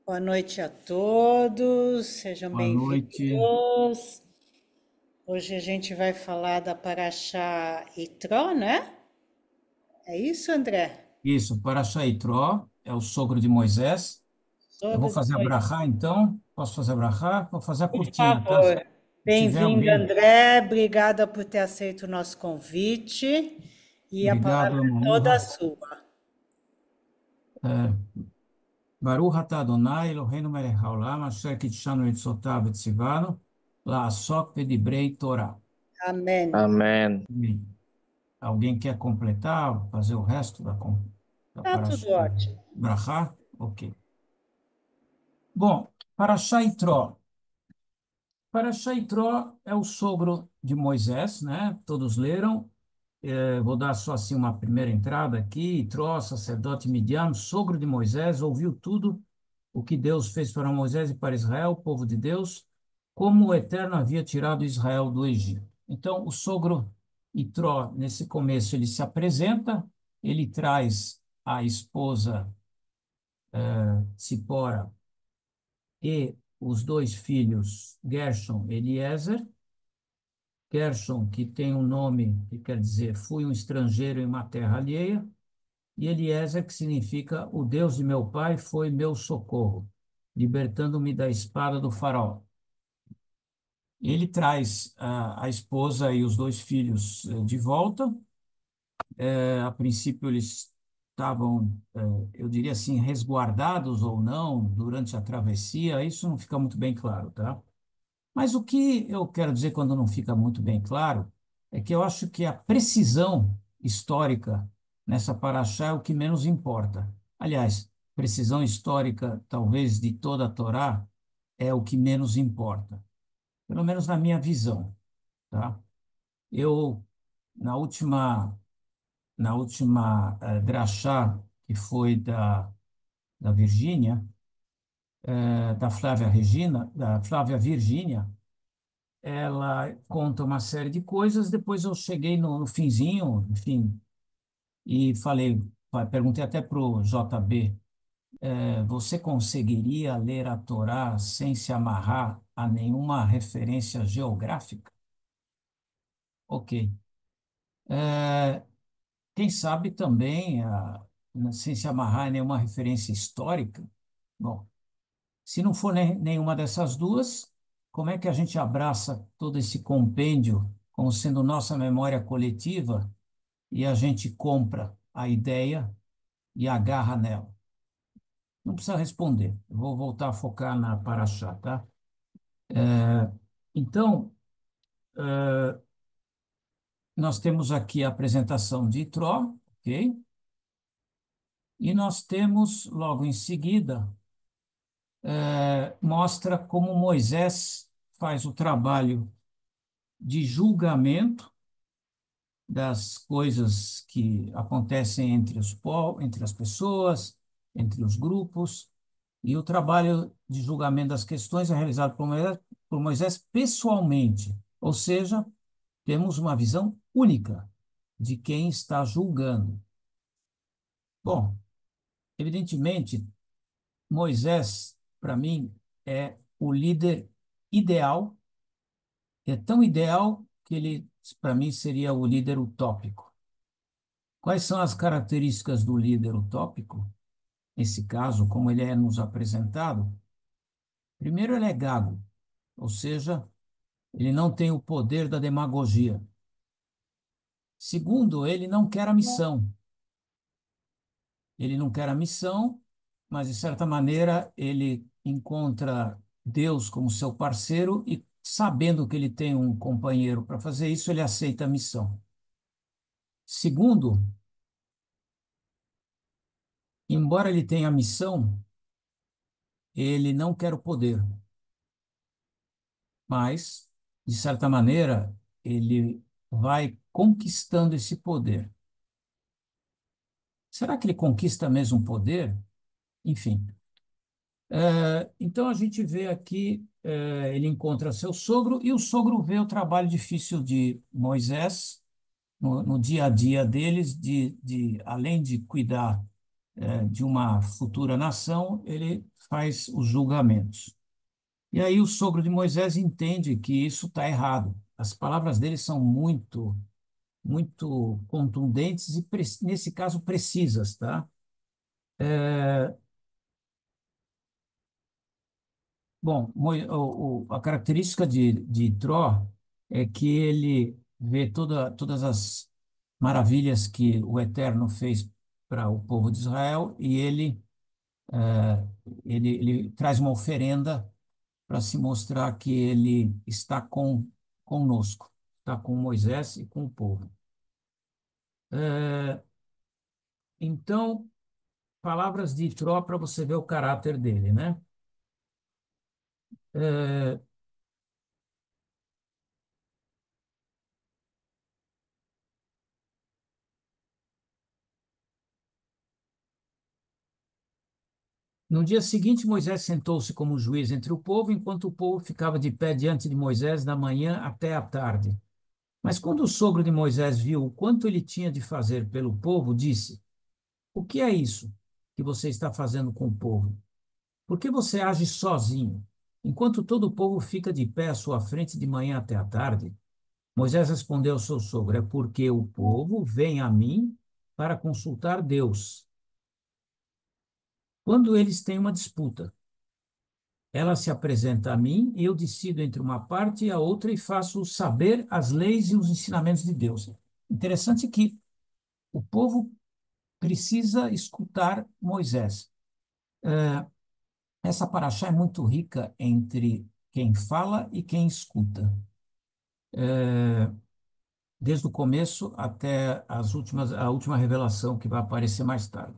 Boa noite a todos, sejam Boa noite. bem-vindos. Hoje a gente vai falar da Paraxá Itró, né? É isso, André? Isso, Paraxá Itró é o sogro de Moisés. Eu vou Sogro de fazer a Moisés. brachá, então. Posso fazer a brachá? Vou fazer a Por curtinha, tá? Se favor. tiver Bem-vindo, alguém. André. Obrigada por ter aceito o nosso convite. E a palavra Obrigado, é toda Manuha. sua. Baruch atah Adonai, Eloheinu melech haolam, asher kitshanu mitzvotav v'tzivanu, la'asok v'dibrei Torah. Amém. Amém. Amém. Alguém quer completar, fazer o resto da Tá tudo ótimo. brachá? Ok. Bom, Paraxá Itró. Paraxá Itró é o sogro de Moisés, né? Todos leram. Vou dar só assim uma primeira entrada aqui. Itró, sacerdote midiano, sogro de Moisés, ouviu tudo o que Deus fez para Moisés e para Israel, povo de Deus, como o Eterno havia tirado Israel do Egito. Então, o sogro Itró, nesse começo, ele se apresenta, ele traz a esposa Tsipora e os dois filhos, Gershom e Eliezer. Gershom, que tem um nome que quer dizer fui um estrangeiro em uma terra alheia, e Eliezer, que significa o Deus de meu pai foi meu socorro, libertando-me da espada do faraó. Ele traz a esposa e os dois filhos de volta. A princípio, eles estavam, eu diria assim, resguardados ou não durante a travessia. Isso não fica muito bem claro, tá? Mas o que eu quero dizer quando não fica muito bem claro é que eu acho que a precisão histórica nessa paraxá é o que menos importa. Aliás, precisão histórica, talvez, de toda a Torá é o que menos importa, pelo menos na minha visão, tá? Eu, na última drachá, que foi da Virgínia, da Flávia Virgínia, ela conta uma série de coisas. Depois eu cheguei no finzinho, enfim, e perguntei até para o JB, você conseguiria ler a Torá sem se amarrar a nenhuma referência geográfica? Ok. Quem sabe também, sem se amarrar a nenhuma referência histórica? Bom, se não for nenhuma dessas duas, como é que a gente abraça todo esse compêndio como sendo nossa memória coletiva e a gente compra a ideia e agarra nela? Não precisa responder. Eu vou voltar a focar na Paraxá, tá? Então, nós temos aqui a apresentação de Itró, ok? E nós temos, logo em seguida, mostra como Moisés faz o trabalho de julgamento das coisas que acontecem entre as pessoas, entre os grupos, e o trabalho de julgamento das questões é realizado por Moisés pessoalmente, ou seja, temos uma visão única de quem está julgando. Bom, evidentemente, Moisés, para mim, é o líder ideal, é tão ideal que ele, para mim, seria o líder utópico. Quais são as características do líder utópico? Nesse caso, como ele é nos apresentado, primeiro, ele é gago, ou seja, ele não tem o poder da demagogia. Segundo, ele não quer a missão. Ele não quer a missão, mas, de certa maneira, ele encontra Deus como seu parceiro e, sabendo que ele tem um companheiro para fazer isso, ele aceita a missão. Segundo, embora ele tenha a missão, ele não quer o poder, mas, de certa maneira, ele vai conquistando esse poder. Será que ele conquista mesmo o poder? Enfim. Então a gente vê aqui, ele encontra seu sogro e o sogro vê o trabalho difícil de Moisés no dia a dia deles, além de cuidar de uma futura nação, ele faz os julgamentos. E aí o sogro de Moisés entende que isso está errado. As palavras dele são muito contundentes e, nesse caso, precisas, tá? Bom, a característica de Tró é que ele vê todas as maravilhas que o Eterno fez para o povo de Israel e ele traz uma oferenda para se mostrar que ele está conosco, está com Moisés e com o povo. É, então, palavras de Tró para você ver o caráter dele, né? É, No dia seguinte, Moisés sentou-se como juiz entre o povo, enquanto o povo ficava de pé diante de Moisés da manhã até a tarde. Mas quando o sogro de Moisés viu o quanto ele tinha de fazer pelo povo, disse: O que é isso que você está fazendo com o povo? Por que você age sozinho, enquanto todo o povo fica de pé à sua frente de manhã até a tarde? Moisés respondeu ao seu sogro: É porque o povo vem a mim para consultar Deus. Quando eles têm uma disputa, ela se apresenta a mim e eu decido entre uma parte e a outra e faço saber as leis e os ensinamentos de Deus. Interessante que o povo precisa escutar Moisés. Essa paraxá é muito rica entre quem fala e quem escuta, desde o começo até a última revelação que vai aparecer mais tarde.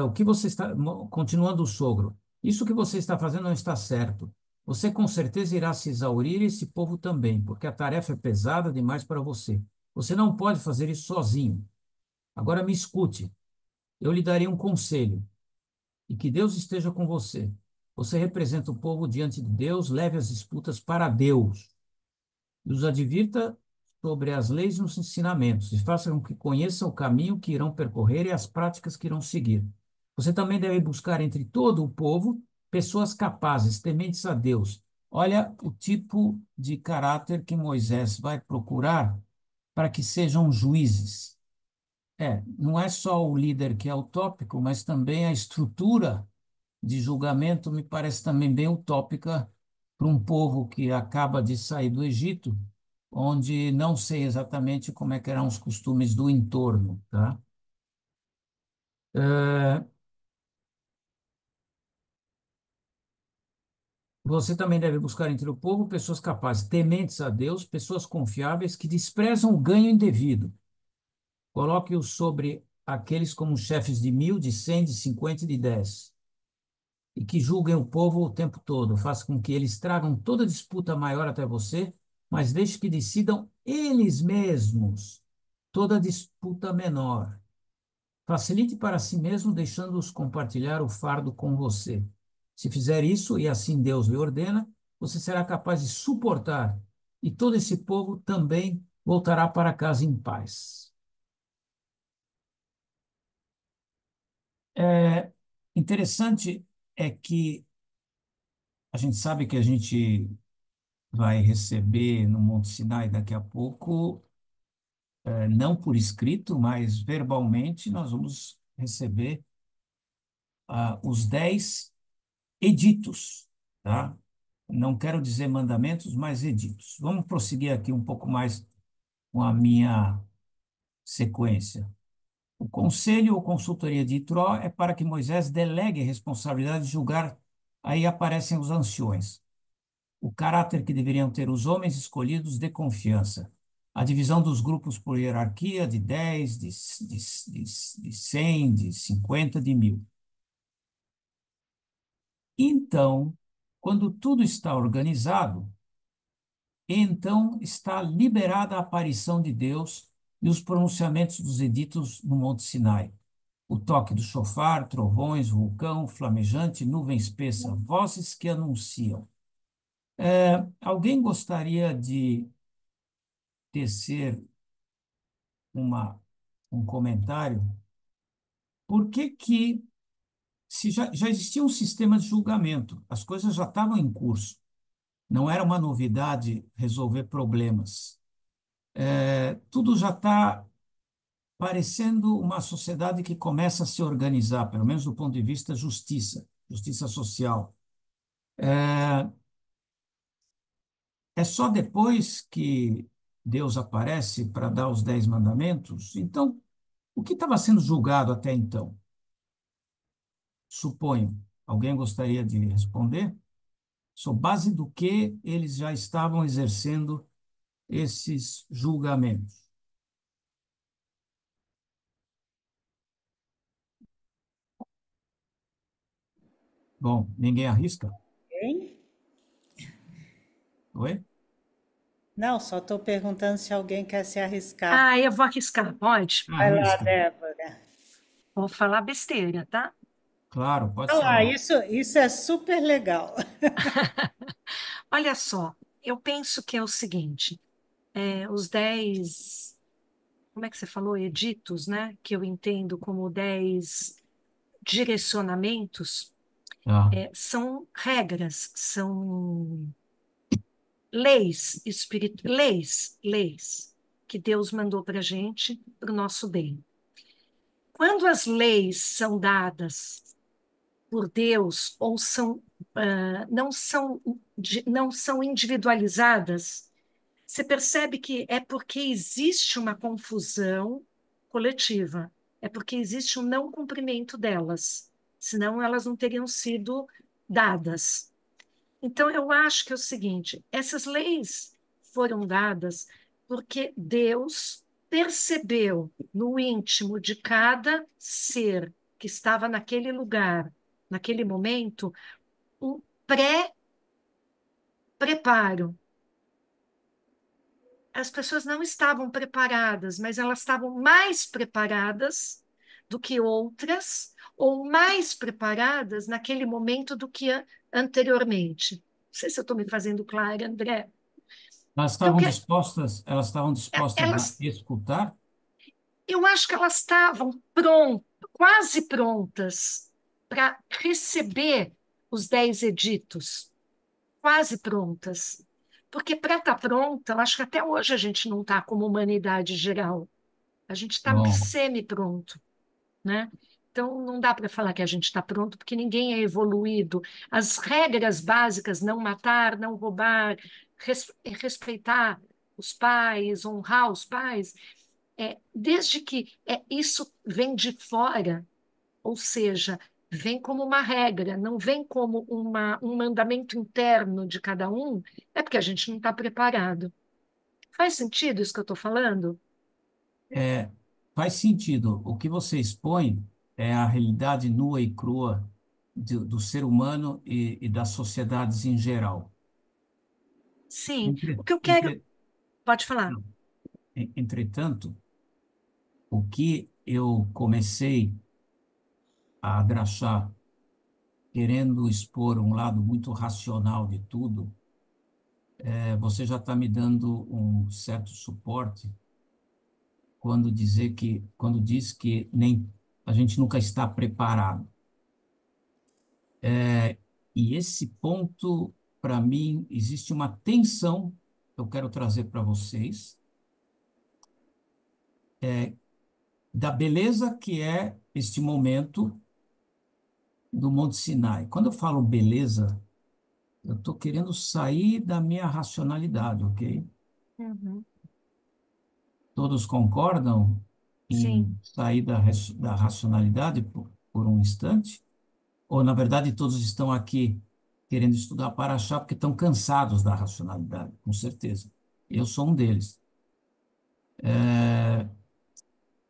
O que você está, continuando o sogro, isso que você está fazendo não está certo. Você com certeza irá se exaurir e esse povo também, porque a tarefa é pesada demais para você. Você não pode fazer isso sozinho. Agora me escute. Eu lhe darei um conselho e que Deus esteja com você. Você representa o povo diante de Deus, leve as disputas para Deus e os advirta sobre as leis e os ensinamentos, e faça com que conheçam o caminho que irão percorrer e as práticas que irão seguir. Você também deve buscar entre todo o povo pessoas capazes, tementes a Deus. Olha o tipo de caráter que Moisés vai procurar para que sejam juízes. Não é só o líder que é utópico, mas também a estrutura de julgamento me parece também bem utópica para um povo que acaba de sair do Egito, onde não sei exatamente como é que eram os costumes do entorno, tá? Eh, Você também deve buscar entre o povo pessoas capazes, tementes a Deus, pessoas confiáveis que desprezam o ganho indevido. Coloque-os sobre aqueles como chefes de 1.000, de 100, de 50 e de 10 e que julguem o povo o tempo todo. Faça com que eles tragam toda disputa maior até você, mas deixe que decidam eles mesmos toda disputa menor. Facilite para si mesmo, deixando-os compartilhar o fardo com você. Se fizer isso, e assim Deus lhe ordena, você será capaz de suportar, e todo esse povo também voltará para casa em paz. É interessante é que a gente sabe que a gente vai receber no Monte Sinai daqui a pouco, não por escrito, mas verbalmente, nós vamos receber os 10 editos, tá? Não quero dizer mandamentos, mas editos. Vamos prosseguir aqui um pouco mais com a minha sequência. O conselho ou consultoria de Itró é para que Moisés delegue a responsabilidade de julgar. Aí aparecem os anciões. O caráter que deveriam ter os homens escolhidos de confiança. A divisão dos grupos por hierarquia de 10, de 100, de 50, de 1.000. Então, quando tudo está organizado, então está liberada a aparição de Deus e os pronunciamentos dos editos no Monte Sinai. O toque do chofar, trovões, vulcão, flamejante, nuvem espessa, vozes que anunciam. Alguém gostaria de tecer uma, um comentário por que que, se já existia um sistema de julgamento, as coisas já estavam em curso, não era uma novidade resolver problemas. Tudo já está parecendo uma sociedade que começa a se organizar, pelo menos do ponto de vista justiça, justiça social. É só depois que Deus aparece para dar os 10 mandamentos. Então, o que estava sendo julgado até então? Suponho. Alguém gostaria de responder? Sobre base do que eles já estavam exercendo esses julgamentos? Bom, ninguém arrisca? Hein? Oi? Não, só estou perguntando se alguém quer se arriscar. Ah, eu vou arriscar, pode? Vai lá, Arrisca. Débora. Vou falar besteira, tá? Claro, pode Olha lá, falar. isso é super legal. Olha só, eu penso que é o seguinte: os 10, como é que você falou? Editos, né? Que eu entendo como 10 direcionamentos, Ah, são regras, são leis que Deus mandou para a gente, para o nosso bem. Quando as leis são dadas por Deus ou não são individualizadas, você percebe que é porque existe uma confusão coletiva, é porque existe um não cumprimento delas, senão elas não teriam sido dadas. Então, eu acho que é o seguinte: essas leis foram dadas porque Deus percebeu no íntimo de cada ser que estava naquele lugar, naquele momento, um pré-preparo. As pessoas não estavam preparadas, mas elas estavam mais preparadas do que outras, ou mais preparadas naquele momento do que anteriormente. Não sei se eu estou me fazendo clara, André. Então, elas estavam dispostas a elas, escutar? eu acho que elas estavam prontas, quase prontas para receber os 10 editos, quase prontas. Porque para estar pronta, eu acho que até hoje a gente não está como humanidade geral. A gente está Bom, semi-pronto, né? Então, não dá para falar que a gente está pronto, porque ninguém é evoluído. As regras básicas, não matar, não roubar, respeitar os pais, honrar os pais, desde que isso vem de fora, ou seja, vem como uma regra, não vem como um mandamento interno de cada um, é porque a gente não está preparado. Faz sentido isso que eu estou falando? é, faz sentido. O que você expõe é a realidade nua e crua do ser humano e das sociedades em geral. Sim. O Entre, que eu quero. entre, Pode falar. não, entretanto, o que eu comecei a adrachar, querendo expor um lado muito racional de tudo, você já está me dando um certo suporte quando diz que nem a gente nunca está preparado. E esse ponto, para mim, existe uma tensão que eu quero trazer para vocês, da beleza que é este momento do Monte Sinai. Quando eu falo beleza, eu estou querendo sair da minha racionalidade, ok? Uhum. Todos concordam Sim. em sair da racionalidade por um instante? Ou, na verdade, todos estão aqui querendo estudar para achar porque estão cansados da racionalidade, com certeza. Eu sou um deles.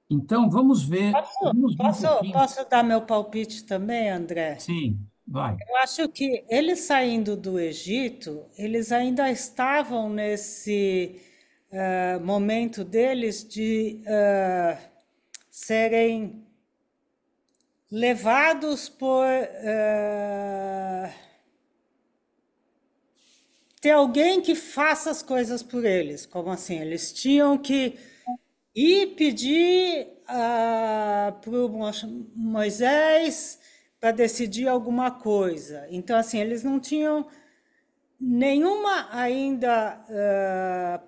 Então, vamos ver um pouquinho. Posso dar meu palpite também, André? Sim, vai. Eu acho que eles saindo do Egito, eles ainda estavam nesse momento deles de serem levados por ter alguém que faça as coisas por eles. Como assim? Eles tinham que ir pedir para Moisés para decidir alguma coisa. Então, assim, eles não tinham nenhuma ainda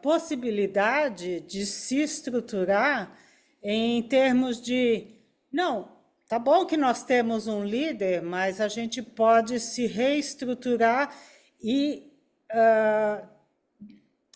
possibilidade de se estruturar em termos de, não, tá bom que nós temos um líder, mas a gente pode se reestruturar e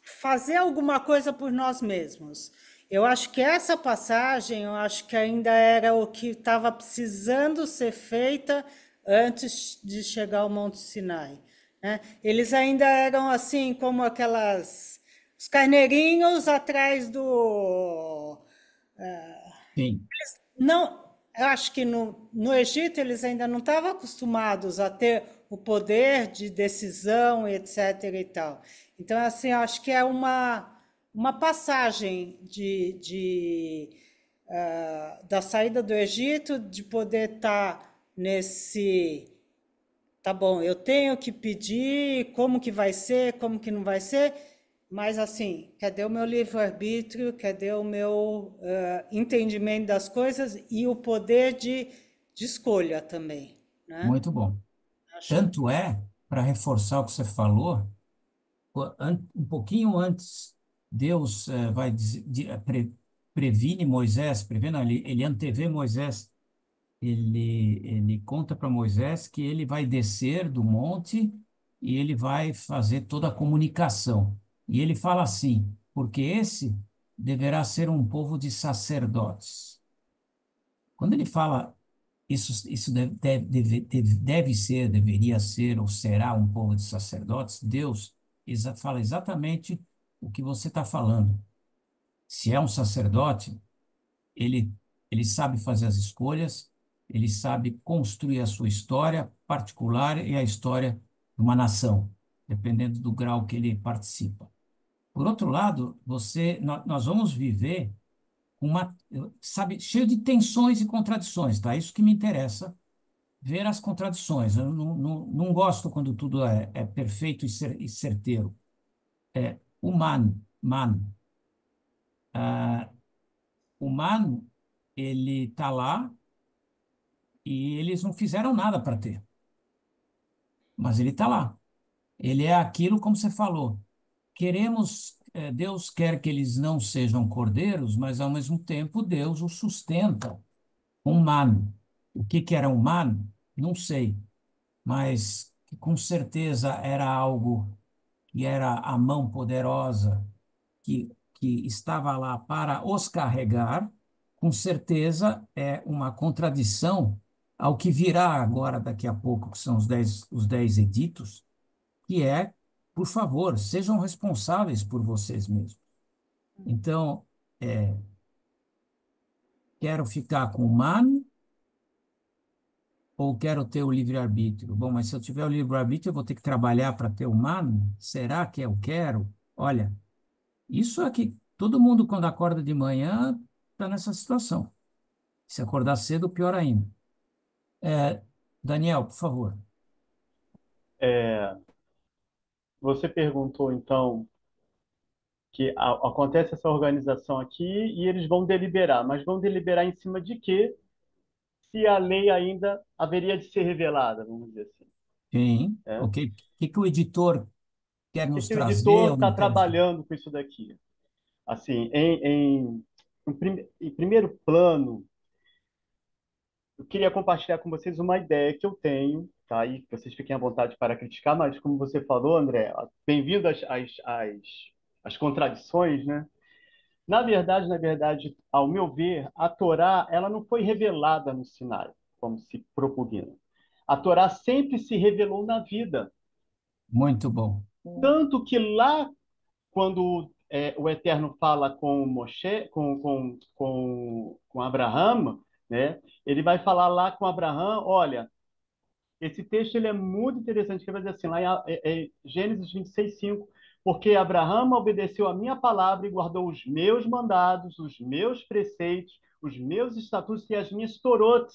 fazer alguma coisa por nós mesmos. Eu acho que essa passagem, eu acho que ainda era o que estava precisando ser feita antes de chegar ao Monte Sinai, né? Eles ainda eram assim como aquelas os carneirinhos atrás do Sim, não, eu acho que no Egito eles ainda não estavam acostumados a ter o poder de decisão, etc. e tal. Então, assim, eu acho que é uma passagem da saída do Egito, de poder estar nesse. Tá bom, eu tenho que pedir como que vai ser, como que não vai ser, mas assim, cadê o meu livre-arbítrio, cadê o meu entendimento das coisas e o poder de escolha também, né? muito bom. Acho que Tanto é, para reforçar o que você falou, um pouquinho antes, Deus vai previne Moisés, prevendo, ele antevê Moisés, ele conta para Moisés que ele vai descer do monte e ele vai fazer toda a comunicação. E ele fala assim, porque esse deverá ser um povo de sacerdotes. Quando ele fala isso deve ser, deveria ser ou será um povo de sacerdotes, Deus fala exatamente o que você está falando. Se é um sacerdote, ele, ele sabe fazer as escolhas, ele sabe construir a sua história particular e a história de uma nação, dependendo do grau que ele participa. Por outro lado, nós vamos viver uma, sabe, cheio de tensões e contradições, tá? Isso que me interessa, ver as contradições. Eu não gosto quando tudo é perfeito e certeiro. Man. O man, ele está lá e eles não fizeram nada para ter, mas ele está lá. Ele é aquilo como você falou. Deus quer que eles não sejam cordeiros, mas ao mesmo tempo Deus os sustenta. Um man. O que que era um man? Não sei, mas com certeza era algo que era a mão poderosa que estava lá para os carregar, com certeza é uma contradição ao que virá agora, daqui a pouco, que são os dez editos, que é, por favor, sejam responsáveis por vocês mesmos. Então, quero ficar com o mano ou quero ter o livre-arbítrio? Bom, mas se eu tiver o livre-arbítrio, eu vou ter que trabalhar para ter o mano? Será que eu quero? Olha, isso é que todo mundo, quando acorda de manhã, está nessa situação. Se acordar cedo, pior ainda. É, Daniel, por favor. É, você perguntou, então, que acontece essa organização aqui e eles vão deliberar, mas vão deliberar em cima de quê? Se a lei ainda haveria de ser revelada, vamos dizer assim. Sim. Né? Ok. O que que o editor quer O nos que o trazer editor ou está não quer nos trazer? trabalhando com isso daqui? Assim, em primeiro plano, eu queria compartilhar com vocês uma ideia que eu tenho, tá? E vocês fiquem à vontade para criticar, mas como você falou, André, bem-vindo às contradições, né? Na verdade, ao meu ver, a Torá, ela não foi revelada no Sinai, como se propugna. A Torá sempre se revelou na vida. Muito bom. Tanto que lá, quando o Eterno fala com Moshe, com Abraão, né? Ele vai falar lá com Abraão, olha, esse texto ele é muito interessante, que vai dizer assim, lá em Gênesis 26:5, porque Abraão obedeceu a minha palavra e guardou os meus mandados, os meus preceitos, os meus estatutos e as minhas torot.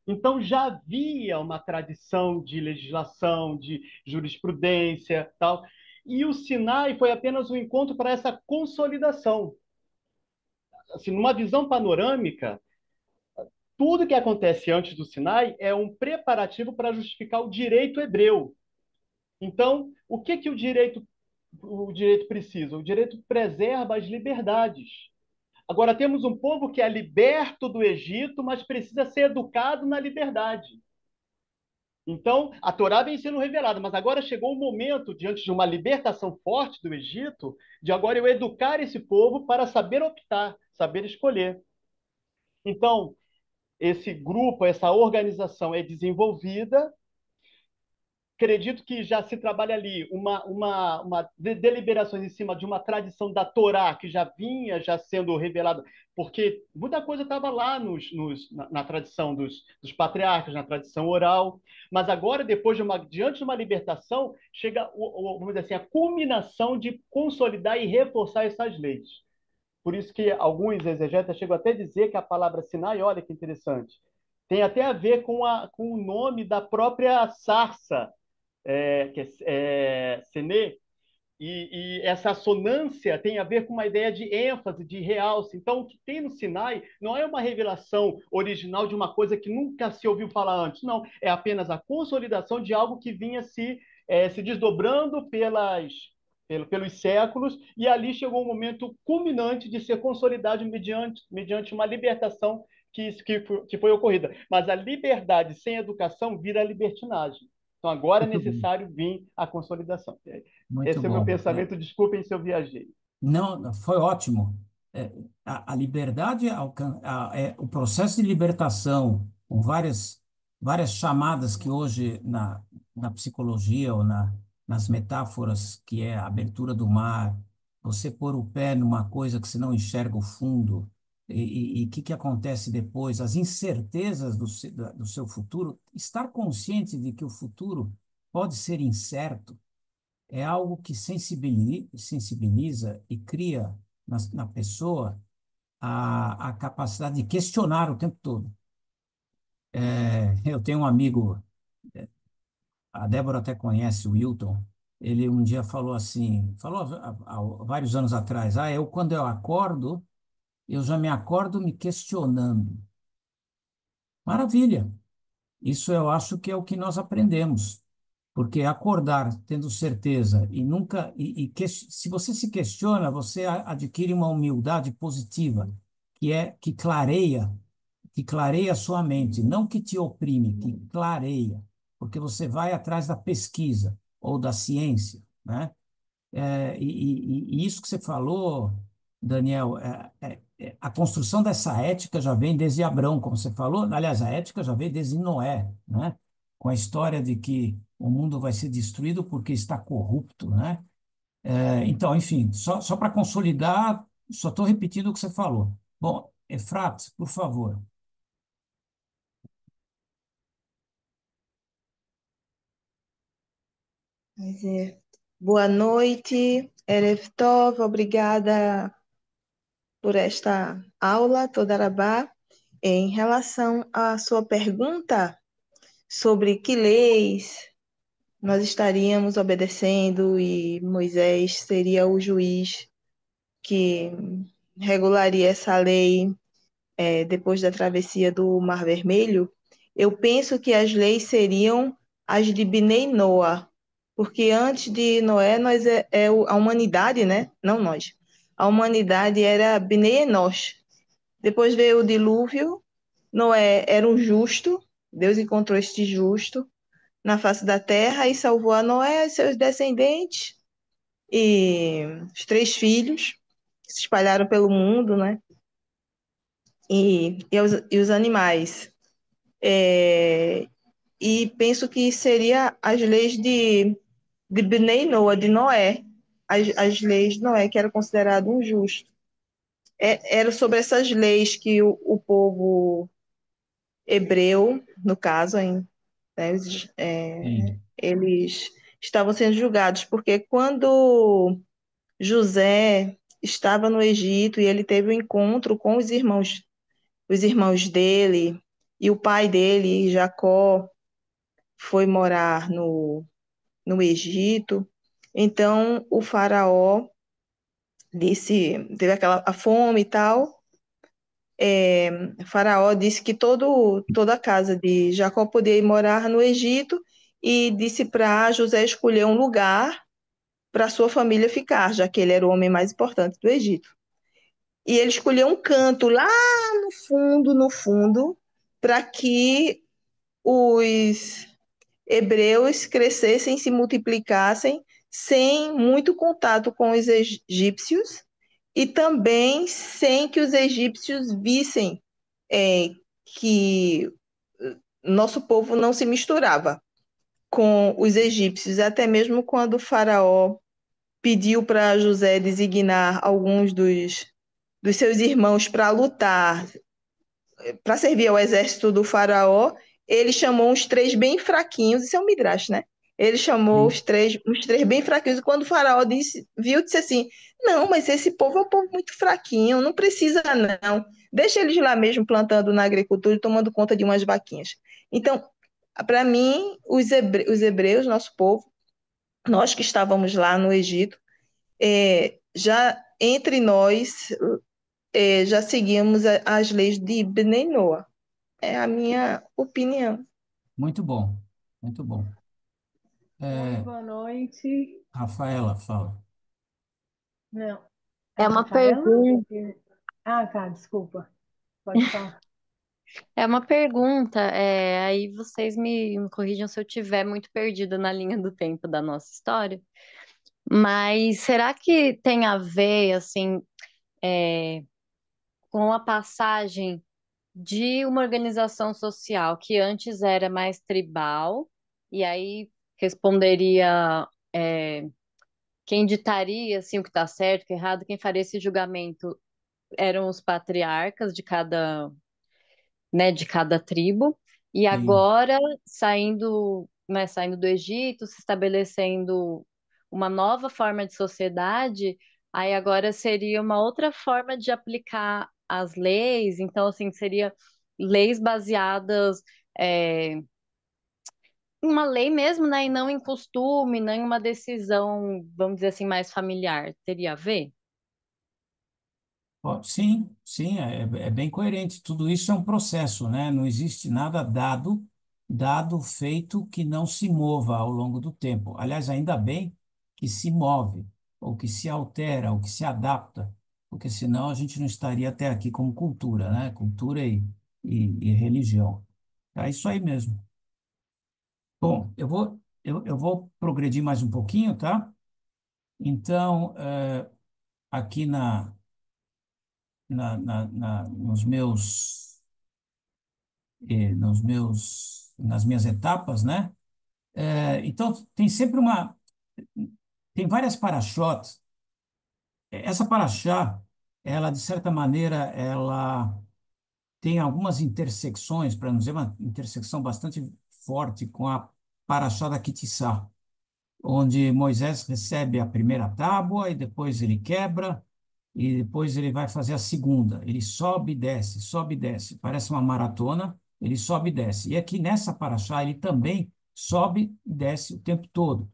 Então já havia uma tradição de legislação, de jurisprudência, tal. E o Sinai foi apenas um encontro para essa consolidação. assim, numa visão panorâmica, tudo que acontece antes do Sinai é um preparativo para justificar o direito hebreu. Então, o que que o direito precisa? O direito preserva as liberdades. Agora, temos um povo que é liberto do Egito, mas precisa ser educado na liberdade. Então, a Torá vem sendo revelada, mas agora chegou o momento, diante de uma libertação forte do Egito, de agora eu educar esse povo para saber optar, saber escolher. Então, esse grupo, essa organização é desenvolvida. Acredito que já se trabalha ali uma deliberações em cima de uma tradição da Torá que já vinha já sendo revelada, porque muita coisa estava lá na tradição dos patriarcas, na tradição oral, mas agora, diante de uma libertação, chega, vamos dizer assim, a culminação de consolidar e reforçar essas leis. Por isso que alguns exegetas chegam até a dizer que a palavra Sinai, olha que interessante, tem até a ver com o nome da própria sarça, que é Sene, e essa assonância tem a ver com uma ideia de ênfase, de realce. Então, o que tem no Sinai não é uma revelação original de uma coisa que nunca se ouviu falar antes, não. É apenas a consolidação de algo que vinha se desdobrando pelos séculos, e ali chegou um momento culminante de ser consolidado mediante uma libertação que foi ocorrida. Mas a liberdade sem educação vira libertinagem. Então, agora é Muito bem, necessário vir a consolidação. muito Esse é o meu bom. pensamento. Desculpem se eu viajei. Não, foi ótimo. A liberdade, o processo de libertação, com várias chamadas que hoje na psicologia ou nas metáforas, que é a abertura do mar, você pôr o pé numa coisa que você não enxerga o fundo, e o que, que acontece depois, as incertezas do seu futuro, estar consciente de que o futuro pode ser incerto é algo que sensibiliza e cria na pessoa a capacidade de questionar o tempo todo. Eu tenho um amigo, a Débora até conhece o Wilton, ele um dia falou assim, falou há vários anos atrás, quando eu acordo, eu já me acordo me questionando. Maravilha! Isso eu acho que é o que nós aprendemos. Porque acordar tendo certeza e nunca se você se questiona, você adquire uma humildade positiva, que clareia a sua mente, não que te oprime, que clareia, porque você vai atrás da pesquisa ou da ciência, né? E isso que você falou, Daniel, a construção dessa ética já vem desde Abrão, como você falou. Aliás, a ética já vem desde Noé, né? Com a história de que o mundo vai ser destruído porque está corrupto, né? Então, enfim, só para consolidar, só estou repetindo o que você falou. Bom, Efrates, por favor. Mas boa noite, Erev Tov, obrigada por esta aula, Todarabá. Em relação à sua pergunta sobre que leis nós estaríamos obedecendo e Moisés seria o juiz que regularia essa lei depois da travessia do Mar Vermelho, eu penso que as leis seriam as de Binei Noa, porque antes de Noé, a humanidade, né? Não nós. A humanidade era Binei Enosh. Depois veio o dilúvio, Noé era um justo, Deus encontrou este justo na face da terra e salvou a Noé e seus descendentes e os 3 filhos que se espalharam pelo mundo, né? E os animais. É, e penso que seria as leis de Bnei Noa, de Noé, as leis de Noé, que era considerado um justo. Era sobre essas leis que o povo hebreu, no caso, né, Sim. eles estavam sendo julgados, porque quando José estava no Egito e ele teve um encontro com os irmãos dele, e o pai dele, Jacó, foi morar no Egito. Então, o faraó teve a fome e tal, Faraó disse que toda a casa de Jacó podia ir morar no Egito e disse para José escolher um lugar para sua família ficar, já que ele era o homem mais importante do Egito. E ele escolheu um canto lá no fundo, para que os hebreus crescessem, se multiplicassem, sem muito contato com os egípcios e também sem que os egípcios vissem que nosso povo não se misturava com os egípcios, até mesmo quando o faraó pediu para José designar alguns dos seus irmãos para lutar, para servir ao exército do faraó, ele chamou uns três bem fraquinhos, isso é um midrash, né? Ele chamou Sim. uns três bem fraquinhos, e quando o faraó viu, disse assim, não, mas esse povo é um povo muito fraquinho, não precisa não, deixa eles lá mesmo plantando na agricultura e tomando conta de umas vaquinhas. Então, para mim, os hebreus, nosso povo, nós que estávamos lá no Egito, já entre nós, já seguimos as leis de Ibn Noah. É a minha opinião. Muito bom, muito bom. Oi, É, boa noite. Rafaela, fala. Não, é É a uma Rafaela? pergunta, Ah, tá, desculpa. Pode falar. é uma pergunta, aí vocês me corrijam se eu estiver muito perdida na linha do tempo da nossa história, mas será que tem a ver, assim, é, com a passagem de uma organização social que antes era mais tribal, e aí responderia, quem ditaria, assim, o que está certo, o que é errado, quem faria esse julgamento eram os patriarcas de cada, né, de cada tribo, e Sim. agora saindo, né, saindo do Egito, se estabelecendo uma nova forma de sociedade, aí agora seria uma outra forma de aplicar as leis, então assim, seria leis baseadas em uma lei mesmo, né, e não em costume, não em uma decisão, vamos dizer assim, mais familiar. Teria a ver? Ó, sim, sim, é bem coerente. Tudo isso é um processo, né? Não existe nada dado, feito que não se mova ao longo do tempo. Aliás, ainda bem que se move, ou que se altera, ou que se adapta, porque senão a gente não estaria até aqui como cultura, né? Cultura e religião. É isso aí mesmo. Bom, eu vou progredir mais um pouquinho, tá? Então, aqui nas minhas etapas, né? Então, tem várias paraxós. Essa paraxá, ela, de certa maneira, ela tem algumas intersecções, para não dizer uma intersecção bastante forte com a paraxá da Kitissá, onde Moisés recebe a primeira tábua e depois ele quebra e depois ele vai fazer a segunda. Ele sobe e desce. Parece uma maratona, ele sobe e desce. E aqui nessa paraxá ele também sobe e desce o tempo todo.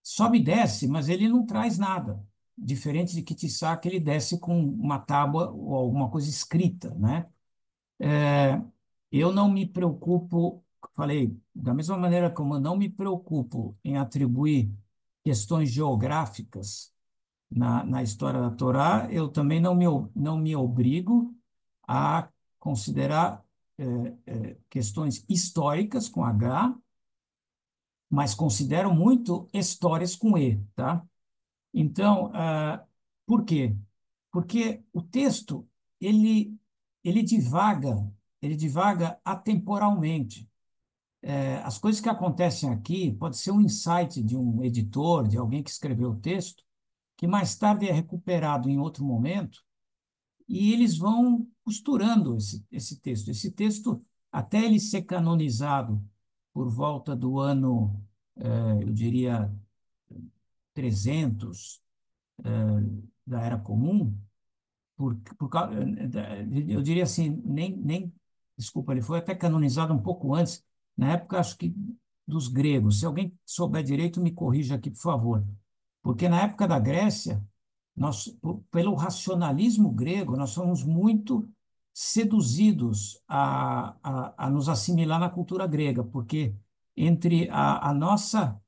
Sobe e desce, mas ele não traz nada. Diferente de Kitissá, que ele desce com uma tábua ou alguma coisa escrita, né? Eu não me preocupo, falei, da mesma maneira como eu não me preocupo em atribuir questões geográficas na história da Torá, eu também não me obrigo a considerar questões históricas com H, mas considero muito histórias com E, tá? Então, por quê? Porque o texto, ele, ele divaga atemporalmente. As coisas que acontecem aqui pode ser um insight de um editor, de alguém que escreveu o texto, que mais tarde é recuperado em outro momento, e eles vão costurando esse texto. Esse texto, até ele ser canonizado por volta do ano, eu diria, 300 da Era Comum, eu diria assim, desculpa, ele foi até canonizado um pouco antes, na época, acho que dos gregos. Se alguém souber direito, me corrija aqui, por favor. Porque na época da Grécia, pelo racionalismo grego, nós somos muito seduzidos a nos assimilar na cultura grega, porque entre a nossa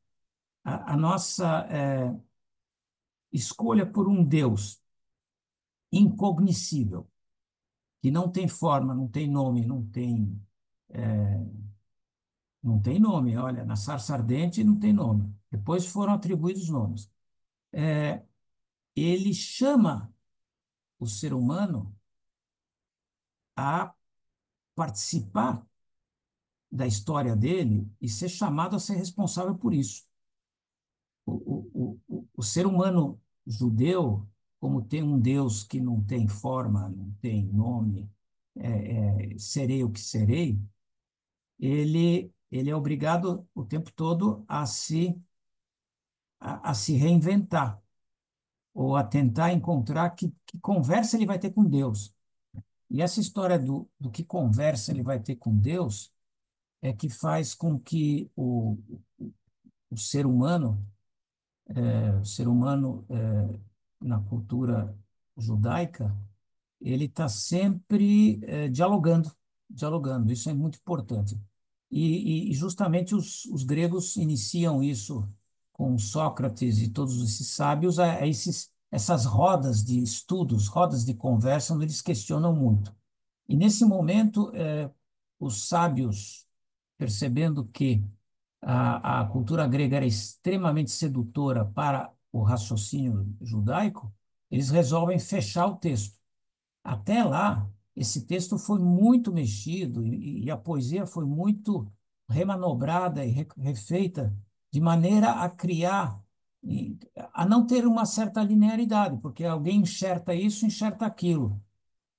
escolha por um Deus incognoscível, que não tem forma, não tem nome, não tem nome, olha, na sarça ardente não tem nome. Depois foram atribuídos nomes. Ele chama o ser humano a participar da história dele e ser chamado a ser responsável por isso. O ser humano judeu, como tem um Deus que não tem forma, não tem nome, serei o que serei, ele é obrigado o tempo todo a se reinventar, ou a tentar encontrar que conversa ele vai ter com Deus. E essa história do que conversa ele vai ter com Deus é que faz com que o ser humano, na cultura judaica, ele está sempre dialogando. Isso é muito importante. E justamente os gregos iniciam isso com Sócrates e todos esses sábios, essas rodas de estudos, rodas de conversa, onde eles questionam muito. E nesse momento, os sábios, percebendo que a cultura grega era extremamente sedutora para o raciocínio judaico, eles resolvem fechar o texto. Até lá, esse texto foi muito mexido e a poesia foi muito remanobrada e refeita de maneira a criar, a não ter uma certa linearidade, porque alguém enxerta isso, enxerta aquilo.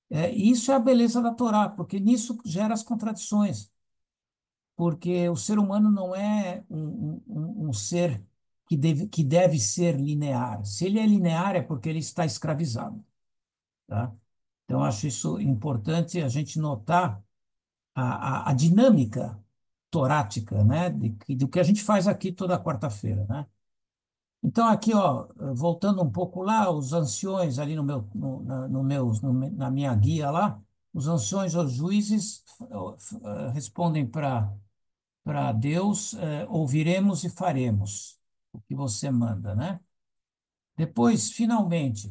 E isso é a beleza da Torá, porque nisso gera as contradições, porque o ser humano não é um ser que deve ser linear. Se ele é linear, é porque ele está escravizado, tá? Então, acho isso importante a gente notar a dinâmica torática, né, do que a gente faz aqui toda quarta-feira, né? Então, aqui, ó, voltando um pouco lá, os anciões ali no meu, no, na, no meus, no me- na minha guia lá, os anciões ou juízes respondem para Deus, ouviremos e faremos o que você manda, né? Depois, finalmente,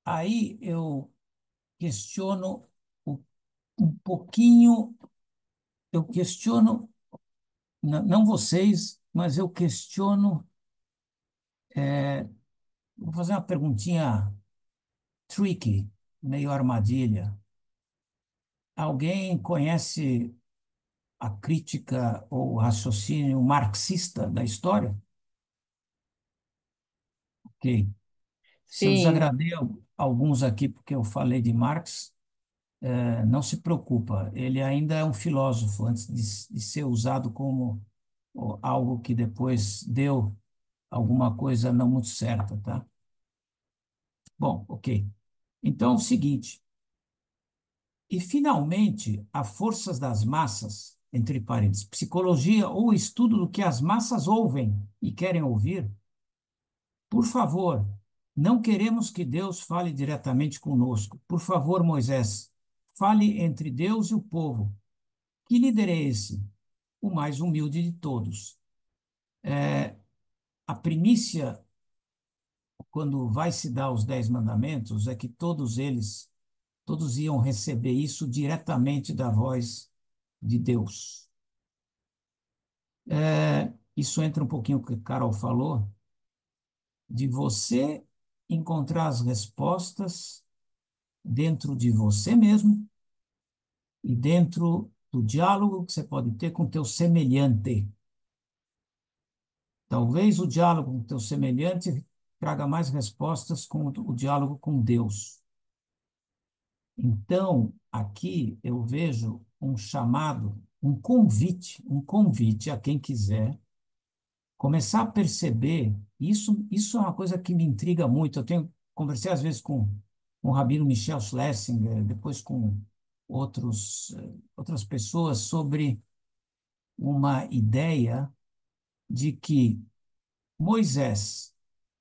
aí eu questiono um pouquinho, eu questiono, não vocês, mas eu questiono, vou fazer uma perguntinha tricky, meio armadilha. Alguém conhece a crítica ou o raciocínio marxista da história? Ok. Se eu Sim, desagradei alguns aqui porque eu falei de Marx, não se preocupa, ele ainda é um filósofo antes de ser usado como algo que depois deu alguma coisa não muito certa, tá? Bom, ok. Então é o seguinte, e finalmente, a forças das massas, entre parênteses, psicologia ou estudo do que as massas ouvem e querem ouvir, por favor, não queremos que Deus fale diretamente conosco. Por favor, Moisés, fale entre Deus e o povo. Que líder é esse? O mais humilde de todos. A primícia, quando vai se dar os 10 mandamentos, é que todos iam receber isso diretamente da voz de Deus. Isso entra um pouquinho no que a Carol falou, de você encontrar as respostas dentro de você mesmo e dentro do diálogo que você pode ter com o teu semelhante. Talvez o diálogo com o teu semelhante traga mais respostas com o diálogo com Deus. Então, aqui eu vejo um chamado, um convite a quem quiser começar a perceber, isso é uma coisa que me intriga muito. Conversei às vezes com o Rabino Michel Schlesinger, depois com outras pessoas, sobre uma ideia de que Moisés,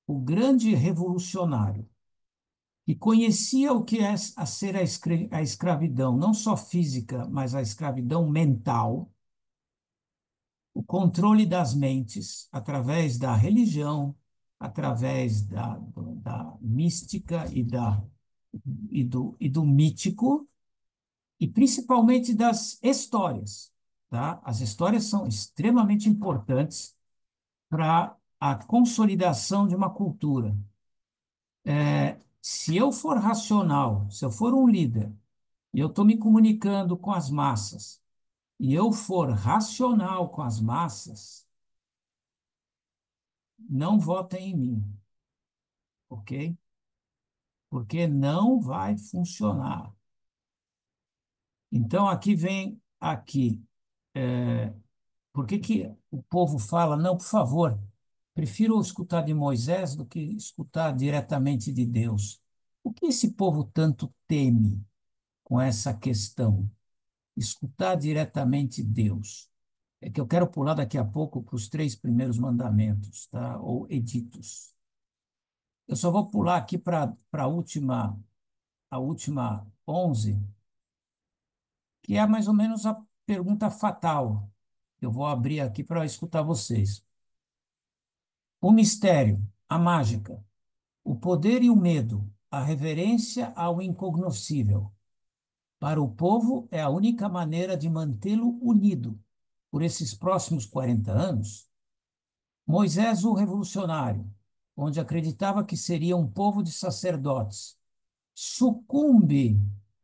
o grande revolucionário, e conhecia o que é a ser a escravidão, não só física, mas a escravidão mental, o controle das mentes através da religião, através da mística e do mítico, e principalmente das histórias, tá? As histórias são extremamente importantes para a consolidação de uma cultura. Se eu for racional, se eu for um líder, e eu estou me comunicando com as massas, e eu for racional com as massas, não votem em mim, ok? Porque não vai funcionar. Então, aqui, por que que o povo fala, não, por favor, prefiro escutar de Moisés do que escutar diretamente de Deus? O que esse povo tanto teme com essa questão? Escutar diretamente Deus. É que eu quero pular daqui a pouco para os 3 primeiros mandamentos, tá? Ou editos. Eu só vou pular aqui para a última 11, que é mais ou menos a pergunta fatal. Eu vou abrir aqui para escutar vocês. O mistério, a mágica, o poder e o medo, a reverência ao incognoscível. Para o povo, é a única maneira de mantê-lo unido. Por esses próximos 40 anos, Moisés, o revolucionário, onde acreditava que seria um povo de sacerdotes, sucumbe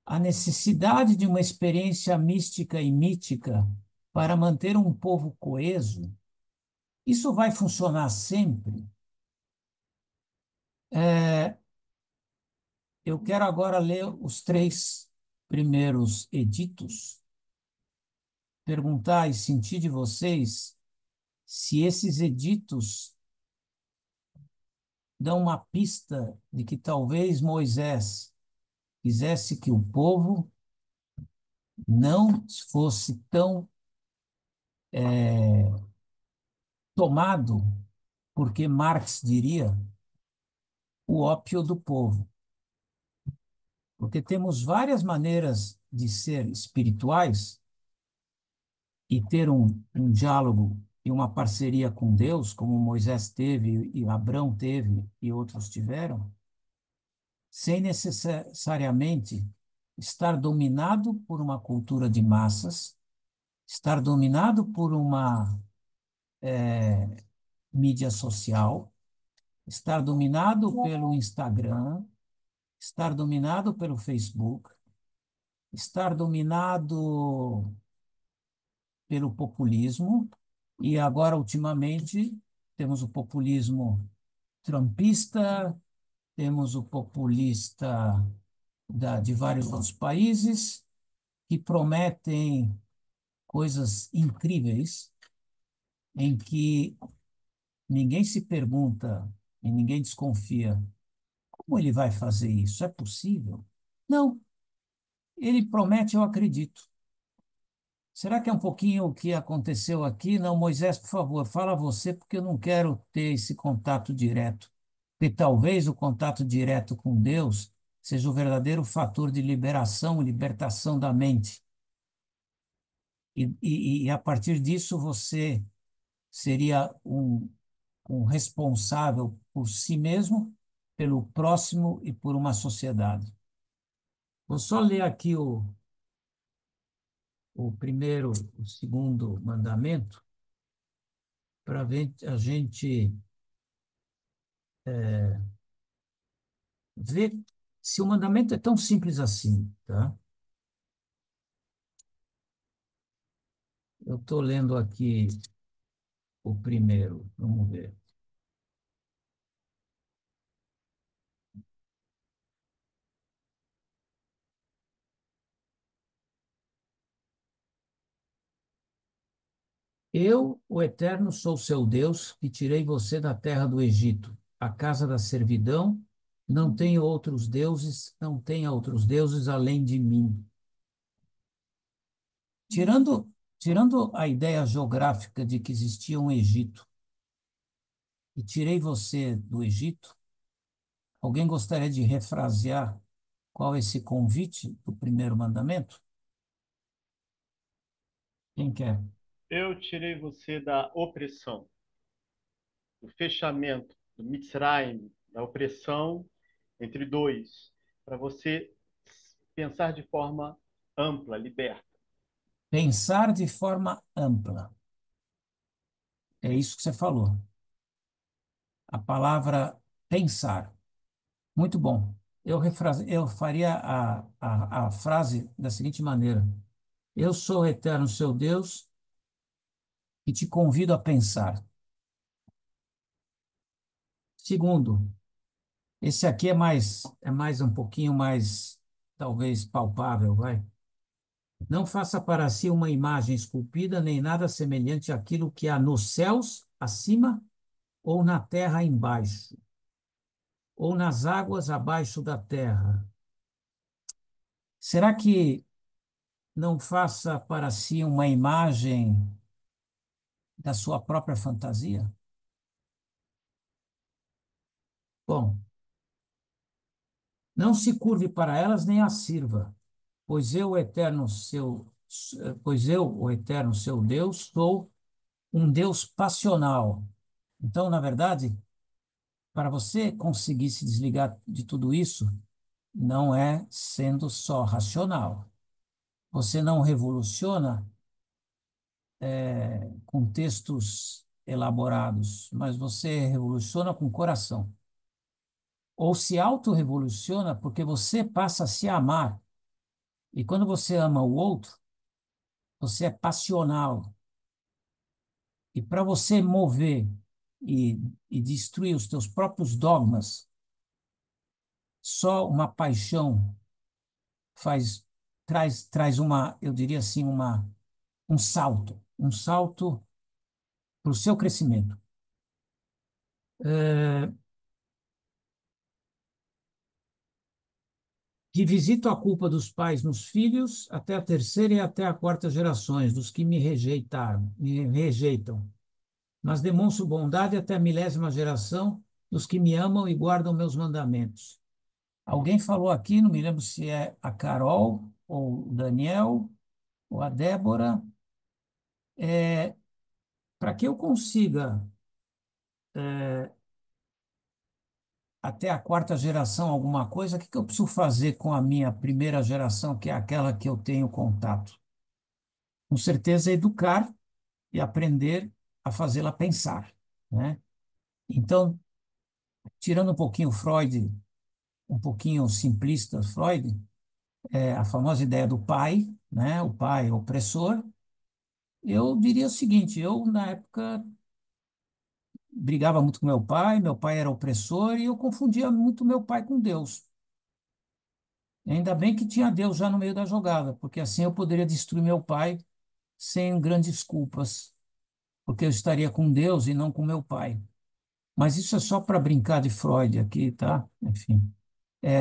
à necessidade de uma experiência mística e mítica para manter um povo coeso. Isso vai funcionar sempre? Eu quero agora ler os 3 primeiros editos, perguntar e sentir de vocês se esses editos dão uma pista de que talvez Moisés quisesse que o povo não fosse tão tomado, porque Marx diria, o ópio do povo. Porque temos várias maneiras de ser espirituais e ter um diálogo e uma parceria com Deus, como Moisés teve e Abrão teve e outros tiveram, sem necessariamente estar dominado por uma cultura de massas, estar dominado por uma mídia social, estar dominado pelo Instagram, estar dominado pelo Facebook, estar dominado pelo populismo, e agora, ultimamente, temos o populismo trumpista, temos o populista de vários outros países, que prometem coisas incríveis, em que ninguém se pergunta e ninguém desconfia como ele vai fazer isso? É possível? Não. Ele promete, eu acredito. Será que é um pouquinho o que aconteceu aqui? Não, Moisés, por favor, fala você, porque eu não quero ter esse contato direto. Porque talvez o contato direto com Deus seja o verdadeiro fator de liberação, libertação da mente. E a partir disso você seria um responsável por si mesmo, pelo próximo e por uma sociedade. Vou só ler aqui o primeiro, o segundo mandamento, para a gente ver se o mandamento é tão simples assim, tá? Eu estou lendo aqui o primeiro, vamos ver. Eu, o Eterno, sou seu Deus, que tirei você da terra do Egito, a casa da servidão. Não tenho outros deuses, não tenha outros deuses além de mim. Tirando a ideia geográfica de que existia um Egito, e tirei você do Egito, Alguém gostaria de refrasear qual é esse convite do primeiro mandamento? Quem quer? Eu tirei você da opressão, do fechamento, do Mitzrayim, da opressão entre dois, para você pensar de forma ampla, liberta. Pensar de forma ampla. É isso que você falou. A palavra pensar. Muito bom. Eu faria a frase da seguinte maneira: Eu sou o eterno seu Deus e te convido a pensar. Segundo, esse aqui é mais um pouquinho mais, talvez, palpável, vai. Não faça para si uma imagem esculpida, nem nada semelhante àquilo que há nos céus acima ou na terra embaixo, ou nas águas abaixo da terra. Será que não faça para si uma imagem da sua própria fantasia? Bom, não se curve para elas nem as sirva, pois eu, o eterno seu Deus, sou um Deus passional. Então, na verdade, para você conseguir se desligar de tudo isso, não é sendo só racional. Você não revoluciona com textos elaborados, mas você revoluciona com coração. Ou se autorrevoluciona porque você passa a se amar. E quando você ama o outro, você é passional. E para você mover e, e destruir os teus próprios dogmas, só uma paixão faz traz uma, eu diria assim, um salto para o seu crescimento. Que visito a culpa dos pais nos filhos até a terceira e até a quarta gerações dos que me rejeitam. Mas demonstro bondade até a milésima geração dos que me amam e guardam meus mandamentos. Alguém falou aqui, não me lembro se é a Carol ou o Daniel ou a Débora, para que eu consiga até a quarta geração alguma coisa, o que eu preciso fazer com a minha primeira geração, que é aquela que eu tenho contato? Com certeza, educar e aprender a fazê-la pensar, né? Então, tirando um pouquinho Freud, um pouquinho simplista Freud, a famosa ideia do pai, né? O pai opressor, eu diria o seguinte: eu, na época, brigava muito com meu pai era opressor e eu confundia muito meu pai com Deus. Ainda bem que tinha Deus já no meio da jogada, porque assim eu poderia destruir meu pai sem grandes culpas, porque eu estaria com Deus e não com meu pai. Mas isso é só para brincar de Freud aqui, tá? Enfim,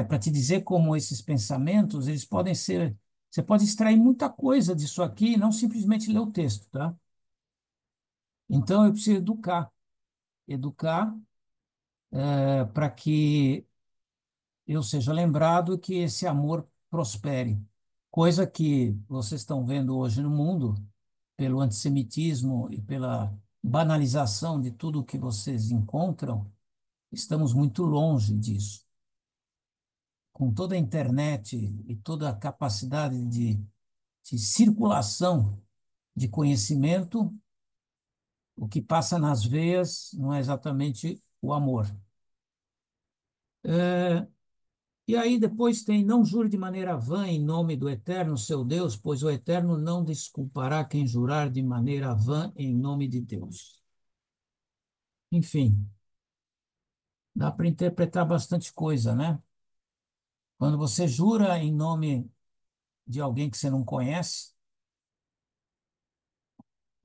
para te dizer como esses pensamentos, eles podem ser. Você pode extrair muita coisa disso aqui e não simplesmente ler o texto, tá? Então eu preciso educar para que eu seja lembrado que esse amor prospere. Coisa que vocês estão vendo hoje no mundo, pelo antissemitismo e pela banalização de tudo que vocês encontram, estamos muito longe disso. Com toda a internet e toda a capacidade de circulação de conhecimento, o que passa nas veias não é exatamente o amor. E aí depois tem: não jure de maneira vã em nome do Eterno, seu Deus, pois o Eterno não desculpará quem jurar de maneira vã em nome de Deus. Enfim, dá para interpretar bastante coisa, né? Quando você jura em nome de alguém que você não conhece,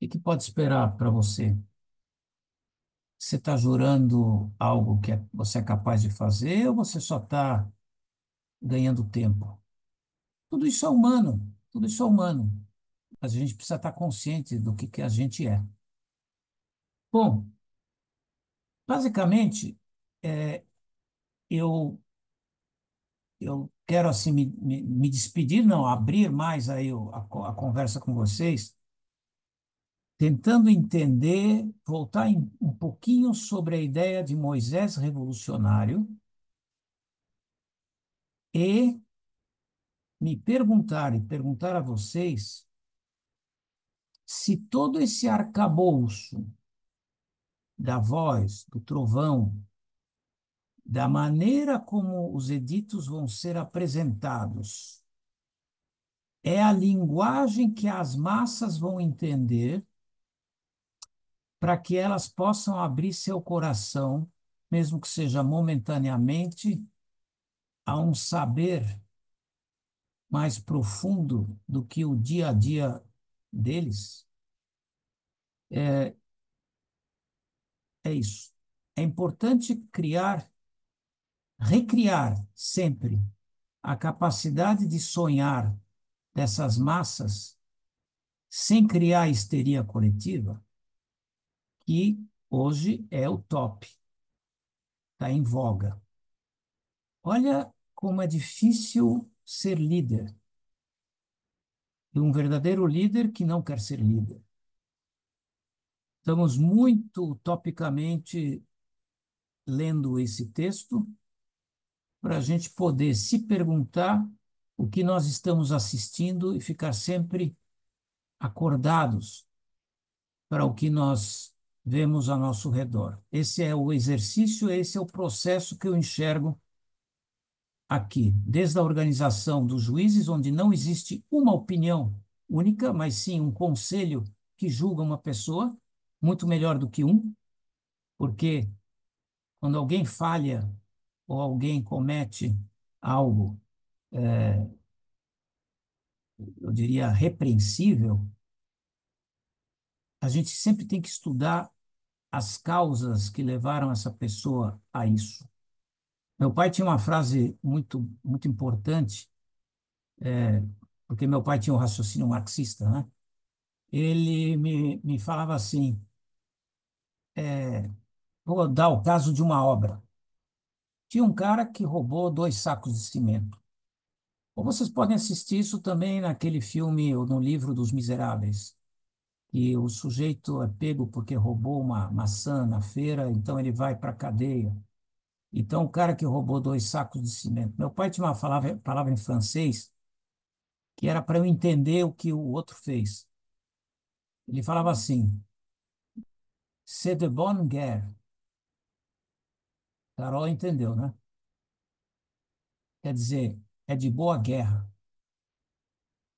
o que pode esperar para você? Você está jurando algo que você é capaz de fazer ou você só está ganhando tempo? Tudo isso é humano, tudo isso é humano. Mas a gente precisa estar consciente do que a gente é. Bom, basicamente, eu, eu quero assim me despedir, não, abrir mais aí a conversa com vocês, tentando entender, voltar um pouquinho sobre a ideia de Moisés revolucionário e me perguntar e perguntar a vocês se todo esse arcabouço da voz, do trovão, da maneira como os editos vão ser apresentados, é a linguagem que as massas vão entender para que elas possam abrir seu coração, mesmo que seja momentaneamente, a um saber mais profundo do que o dia a dia deles. É isso. É importante recriar sempre a capacidade de sonhar dessas massas sem criar histeria coletiva, que hoje é o top, está em voga. Olha como é difícil ser líder, e um verdadeiro líder que não quer ser líder. Estamos muito utopicamente lendo esse texto para a gente poder se perguntar o que nós estamos assistindo e ficar sempre acordados para o que nós vemos ao nosso redor. Esse é o exercício, esse é o processo que eu enxergo aqui, desde a organização dos juízes, onde não existe uma opinião única, mas sim um conselho que julga uma pessoa, muito melhor do que um, porque quando alguém falha ou alguém comete algo, eu diria, repreensível, a gente sempre tem que estudar as causas que levaram essa pessoa a isso. Meu pai tinha uma frase muito importante, porque meu pai tinha um raciocínio marxista, né? Ele me falava assim, vou dar o caso de uma obra. Tinha um cara que roubou 2 sacos de cimento. Ou vocês podem assistir isso também naquele filme ou no livro dos Miseráveis, que o sujeito é pego porque roubou uma maçã na feira, então ele vai para a cadeia. Então, o cara que roubou 2 sacos de cimento. Meu pai tinha uma palavra em francês que era para eu entender o que o outro fez. Ele falava assim, c'est de bonne guerre. Carol entendeu, né? Quer dizer, é de boa guerra.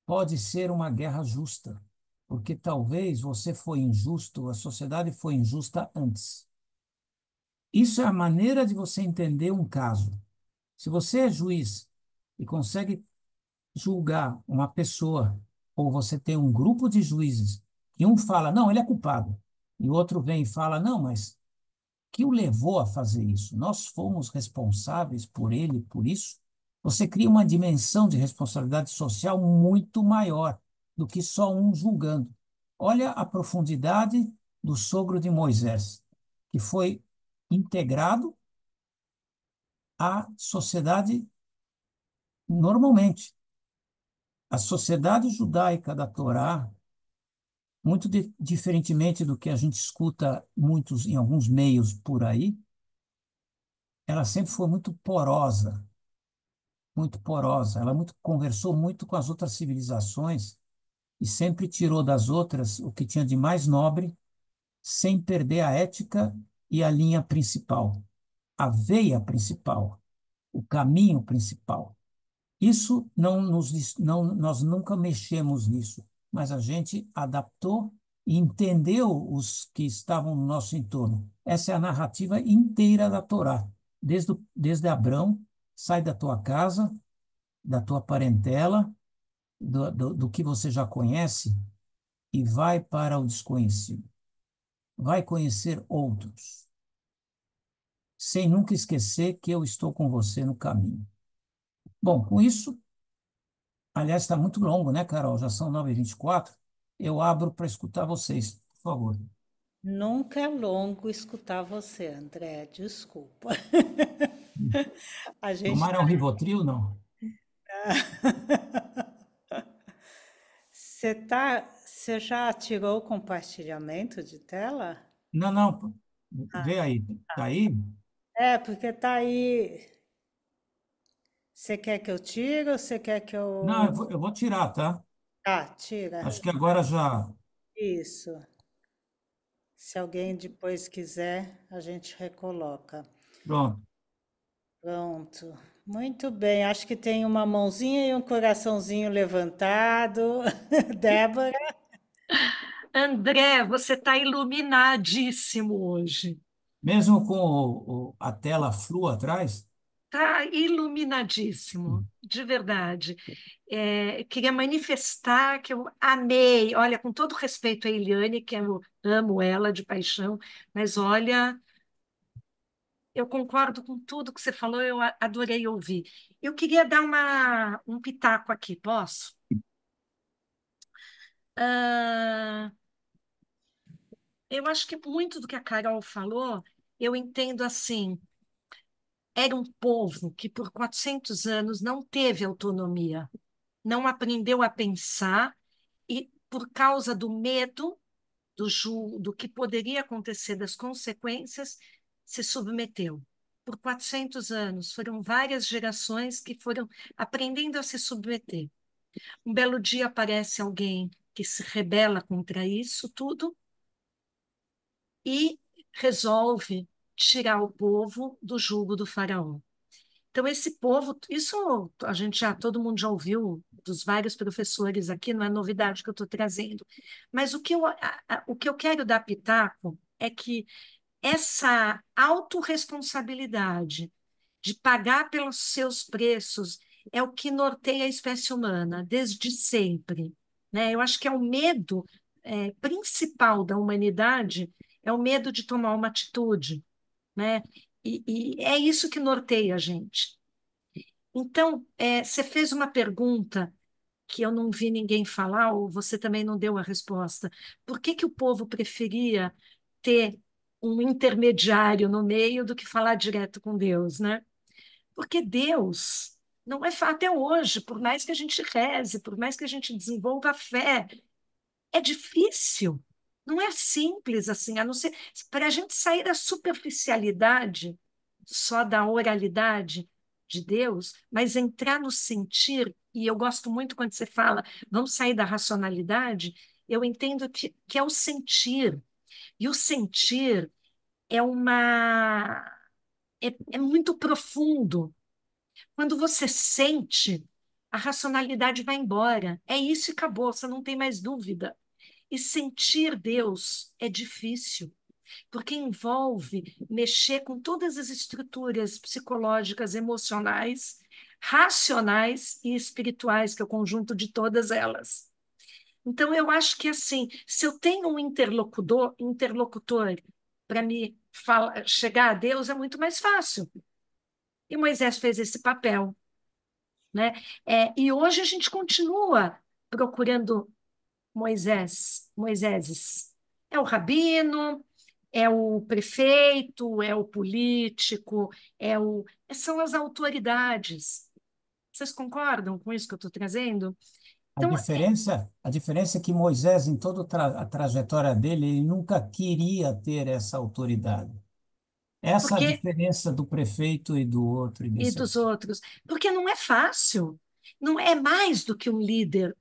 Pode ser uma guerra justa, porque talvez você foi injusto, a sociedade foi injusta antes. Isso é a maneira de você entender um caso. Se você é juiz e consegue julgar uma pessoa, ou você tem um grupo de juízes, e um fala, não, ele é culpado, e o outro vem e fala, não, mas o que o levou a fazer isso? Nós fomos responsáveis por ele, por isso? Você cria uma dimensão de responsabilidade social muito maior do que só um julgando. Olha a profundidade do sogro de Moisés, que foi integrado à sociedade normalmente. A sociedade judaica da Torá, muito diferentemente do que a gente escuta muitos em alguns meios por aí, ela sempre foi muito porosa, muito porosa. Ela conversou muito com as outras civilizações e sempre tirou das outras o que tinha de mais nobre, sem perder a ética e a linha principal, a veia principal, o caminho principal. Isso nós nunca mexemos nisso, mas a gente adaptou e entendeu os que estavam no nosso entorno. Essa é a narrativa inteira da Torá, desde Abrão, sai da tua casa, da tua parentela, do que você já conhece e vai para o desconhecido. Vai conhecer outros, sem nunca esquecer que eu estou com você no caminho. Bom, com isso, aliás, está muito longo, né, Carol? Já são 9h24. Eu abro para escutar vocês, por favor. Nunca é longo escutar você, André, desculpa. A gente Tomaram Rivotril, não? você já ativou o compartilhamento de tela? Não, não. Ah, Vê aí. Tá aí? é, porque tá aí. Você quer que eu tire ou você quer que Não, eu. eu vou tirar, tá? Ah, tira. Acho que agora já. Isso. Se alguém depois quiser, a gente recoloca. Pronto. Pronto. Muito bem. Acho que tem uma mãozinha e um coraçãozinho levantado. Débora. André, você está iluminadíssimo hoje. Mesmo com a tela flu atrás? Está iluminadíssimo, de verdade. Queria manifestar que eu amei, olha, com todo respeito à Eliane, que eu amo ela de paixão, mas olha, eu concordo com tudo que você falou, eu adorei ouvir. Eu queria dar um pitaco aqui, posso? Ah, eu acho que muito do que a Carol falou, eu entendo assim, era um povo que por 400 anos não teve autonomia, não aprendeu a pensar e, por causa do medo do que poderia acontecer, das consequências, se submeteu. Por 400 anos, foram várias gerações que foram aprendendo a se submeter. Um belo dia aparece alguém que se rebela contra isso tudo e resolve tirar o povo do jugo do faraó. Então, esse povo, isso a gente já, todo mundo já ouviu dos vários professores aqui, não é novidade que eu estou trazendo. Mas o que eu quero dar pitaco é que essa autorresponsabilidade de pagar pelos seus preços é o que norteia a espécie humana desde sempre, né? Eu acho que é o medo principal da humanidade, é o medo de tomar uma atitude, né? E é isso que norteia a gente. Então, você fez uma pergunta que eu não vi ninguém falar, ou você também não deu a resposta. Por que que o povo preferia ter um intermediário no meio do que falar direto com Deus, né? Porque Deus não é até hoje, por mais que a gente reze, por mais que a gente desenvolva a fé, é difícil. Não é simples assim, a não ser para a gente sair da superficialidade, só da oralidade de Deus, mas entrar no sentir, e eu gosto muito quando você fala, vamos sair da racionalidade, eu entendo que é o sentir. E o sentir é é muito profundo. Quando você sente, a racionalidade vai embora. É isso e acabou, você não tem mais dúvida. E sentir Deus é difícil, porque envolve mexer com todas as estruturas psicológicas, emocionais, racionais e espirituais, que é o conjunto de todas elas. Então, eu acho que assim, se eu tenho um interlocutor para me chegar a Deus, é muito mais fácil. E Moisés fez esse papel, né? E hoje a gente continua procurando Moiséses. É o rabino, é o prefeito, é o político, são as autoridades. Vocês concordam com isso que eu estou trazendo? Então, A diferença é que Moisés, em toda a trajetória dele, ele nunca queria ter essa autoridade. Essa é a porque diferença do prefeito e do outro e e desse dos aqui. outros, porque não é fácil. Não é mais do que um líder,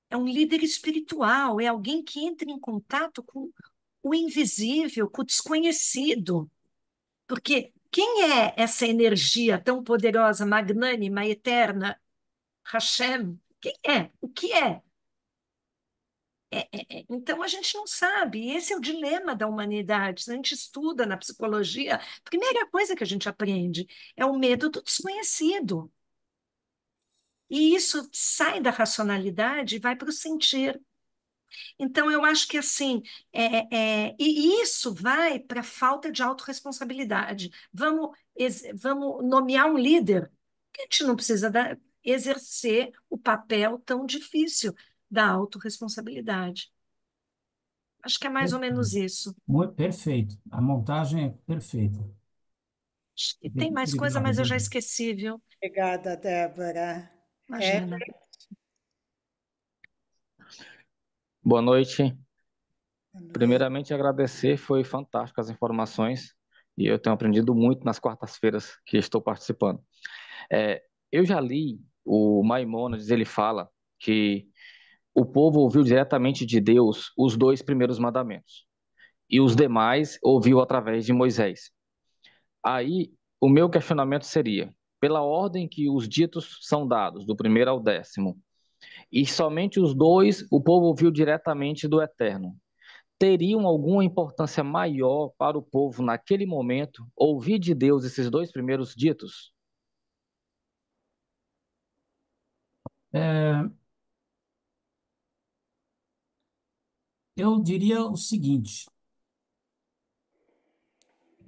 é um líder espiritual, é alguém que entra em contato com o invisível, com o desconhecido. Porque quem é essa energia tão poderosa, magnânima, eterna, Hashem? Quem é? O que é? Então a gente não sabe. E esse é o dilema da humanidade. Se a gente estuda na psicologia, a primeira coisa que a gente aprende é o medo do desconhecido. E isso sai da racionalidade e vai para o sentir. Então, eu acho que assim, e isso vai para a falta de autorresponsabilidade. Vamos nomear um líder, que a gente não precisa exercer o papel tão difícil da autorresponsabilidade. Acho que é mais ou menos isso. Muito perfeito. A montagem é perfeita. Acho que tem mais coisa, Obrigado, mas eu já Débora. esqueci, viu? Obrigada, Débora. É, Imagina. Boa noite. boa noite. Primeiramente, agradecer, foi fantástico as informações e eu tenho aprendido muito nas quartas-feiras que estou participando. Eu já li o Maimônides, ele fala que o povo ouviu diretamente de Deus os dois primeiros mandamentos e os demais ouviu através de Moisés. Aí, o meu questionamento seria, pela ordem que os ditos são dados, do primeiro ao 10º, e somente os dois o povo ouviu diretamente do Eterno, teriam alguma importância maior para o povo naquele momento ouvir de Deus esses dois primeiros ditos? É, eu diria o seguinte.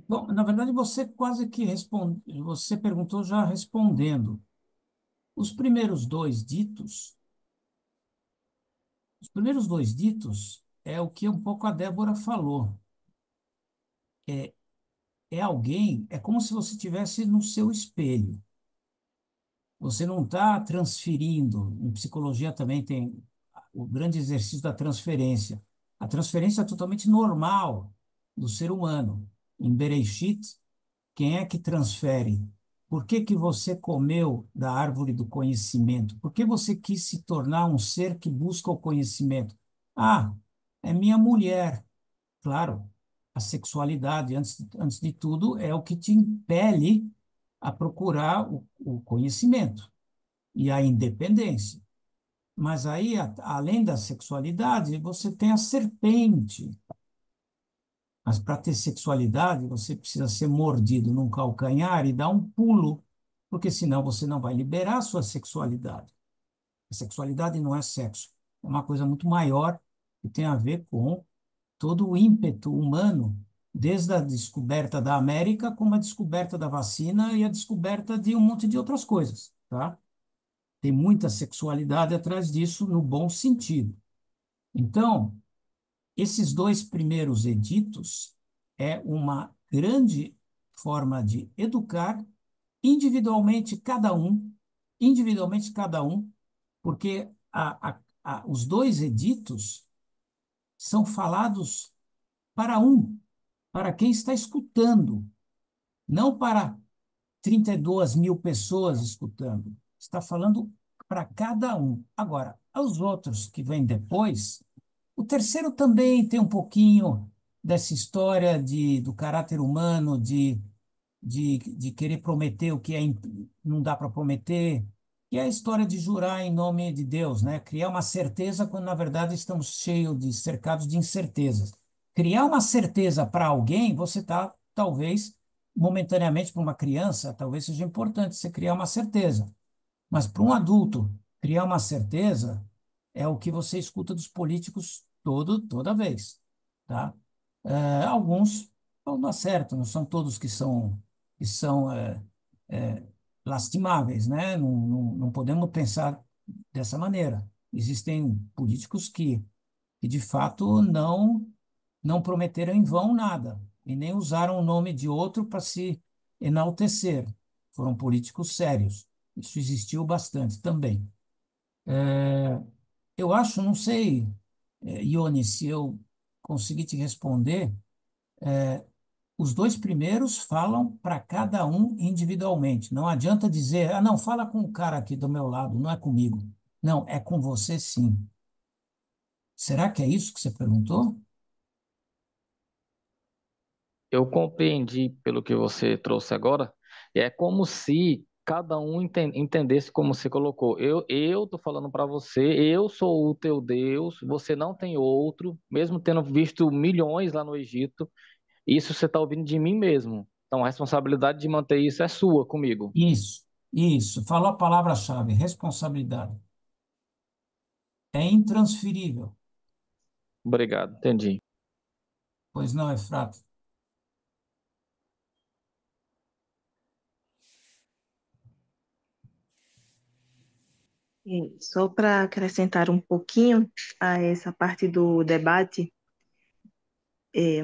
Bom, na verdade, você quase que responde, você perguntou já respondendo. Os primeiros dois ditos, os primeiros dois ditos é o que um pouco a Débora falou. É, é alguém, é como se você estivesse no seu espelho. Você não está transferindo. Em psicologia também tem o grande exercício da transferência. A transferência é totalmente normal do ser humano. Em Bereshit, quem é que transfere? Por que que você comeu da árvore do conhecimento? Por que você quis se tornar um ser que busca o conhecimento? Ah, é minha mulher. Claro, a sexualidade, antes de tudo, é o que te impele a procurar o conhecimento e a independência. Mas aí, além da sexualidade, você tem a serpente. Mas para ter sexualidade, você precisa ser mordido num calcanhar e dar um pulo, porque senão você não vai liberar a sua sexualidade. A sexualidade não é sexo, é uma coisa muito maior que tem a ver com todo o ímpeto humano, desde a descoberta da América, como a descoberta da vacina e a descoberta de um monte de outras coisas, tá? Tem muita sexualidade atrás disso, no bom sentido. Então, esses dois primeiros editos é uma grande forma de educar individualmente cada um, porque os dois editos são falados para para quem está escutando, não para 32 mil pessoas escutando. Está falando para cada um. Agora, os outros que vêm depois, o terceiro também tem um pouquinho dessa história do caráter humano, de querer prometer o que não dá para prometer, que é a história de jurar em nome de Deus, né? Criar uma certeza quando, na verdade, estamos cercados de incertezas. Criar uma certeza para alguém, você está, talvez, momentaneamente, para uma criança, talvez seja importante você criar uma certeza. Mas para um adulto, criar uma certeza é o que você escuta dos políticos toda vez, tá? Alguns não dá certo, não são todos que são lastimáveis, né? Não podemos pensar dessa maneira. Existem políticos que de fato não prometeram em vão nada e nem usaram o nome de outro para se enaltecer. Foram políticos sérios. Isso existiu bastante também. Eu acho, não sei, Ione, se eu conseguir te responder, os dois primeiros falam para cada um individualmente. Não adianta dizer, ah, não, fala com o cara aqui do meu lado, não é comigo. Não, é com você sim. Será que é isso que você perguntou? Eu compreendi pelo que você trouxe agora, é como se cada um entendesse como você colocou. Eu tô falando para você, eu sou o teu Deus, você não tem outro, mesmo tendo visto milhões lá no Egito, isso você está ouvindo de mim mesmo. Então a responsabilidade de manter isso é sua comigo. Isso. Falou a palavra-chave, responsabilidade. É intransferível. Obrigado, entendi. Pois não, Efrato? E só para acrescentar um pouquinho a essa parte do debate,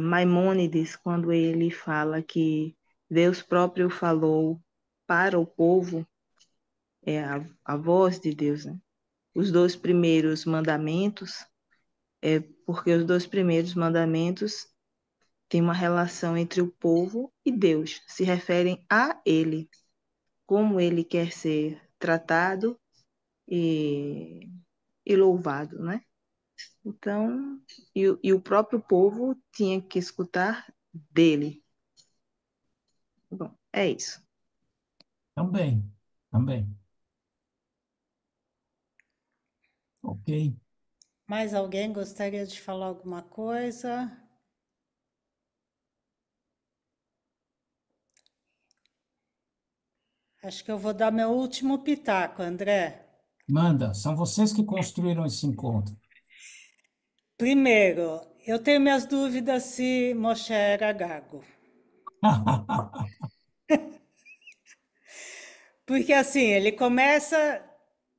Maimônides, quando ele fala que Deus próprio falou para o povo, é a voz de Deus, né? Os dois primeiros mandamentos, porque os dois primeiros mandamentos têm uma relação entre o povo e Deus, se referem a Ele, como Ele quer ser tratado e, e louvado, né? Então, e o próprio povo tinha que escutar dele. Bom, é isso. Também, também. Ok. Mais alguém gostaria de falar alguma coisa? Acho que eu vou dar meu último pitaco, André. Manda, são vocês que construíram esse encontro. Primeiro, eu tenho minhas dúvidas se Moshe era gago. Porque assim, ele começa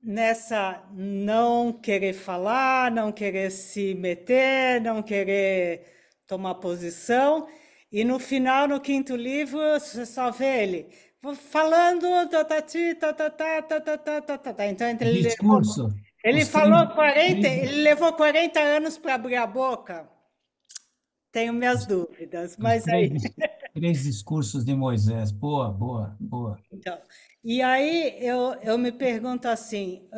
nessa não querer falar, não querer se meter, não querer tomar posição, e no final, no quinto livro, você só vê ele falando, tatati, tatatá, tatatá, tatatá. Então, Discurso. ele Os três, falou 40, três, ele levou 40 anos para abrir a boca. Tenho minhas dúvidas, os mas aí. três discursos de Moisés. Boa, boa, boa. Então, e aí eu me pergunto assim,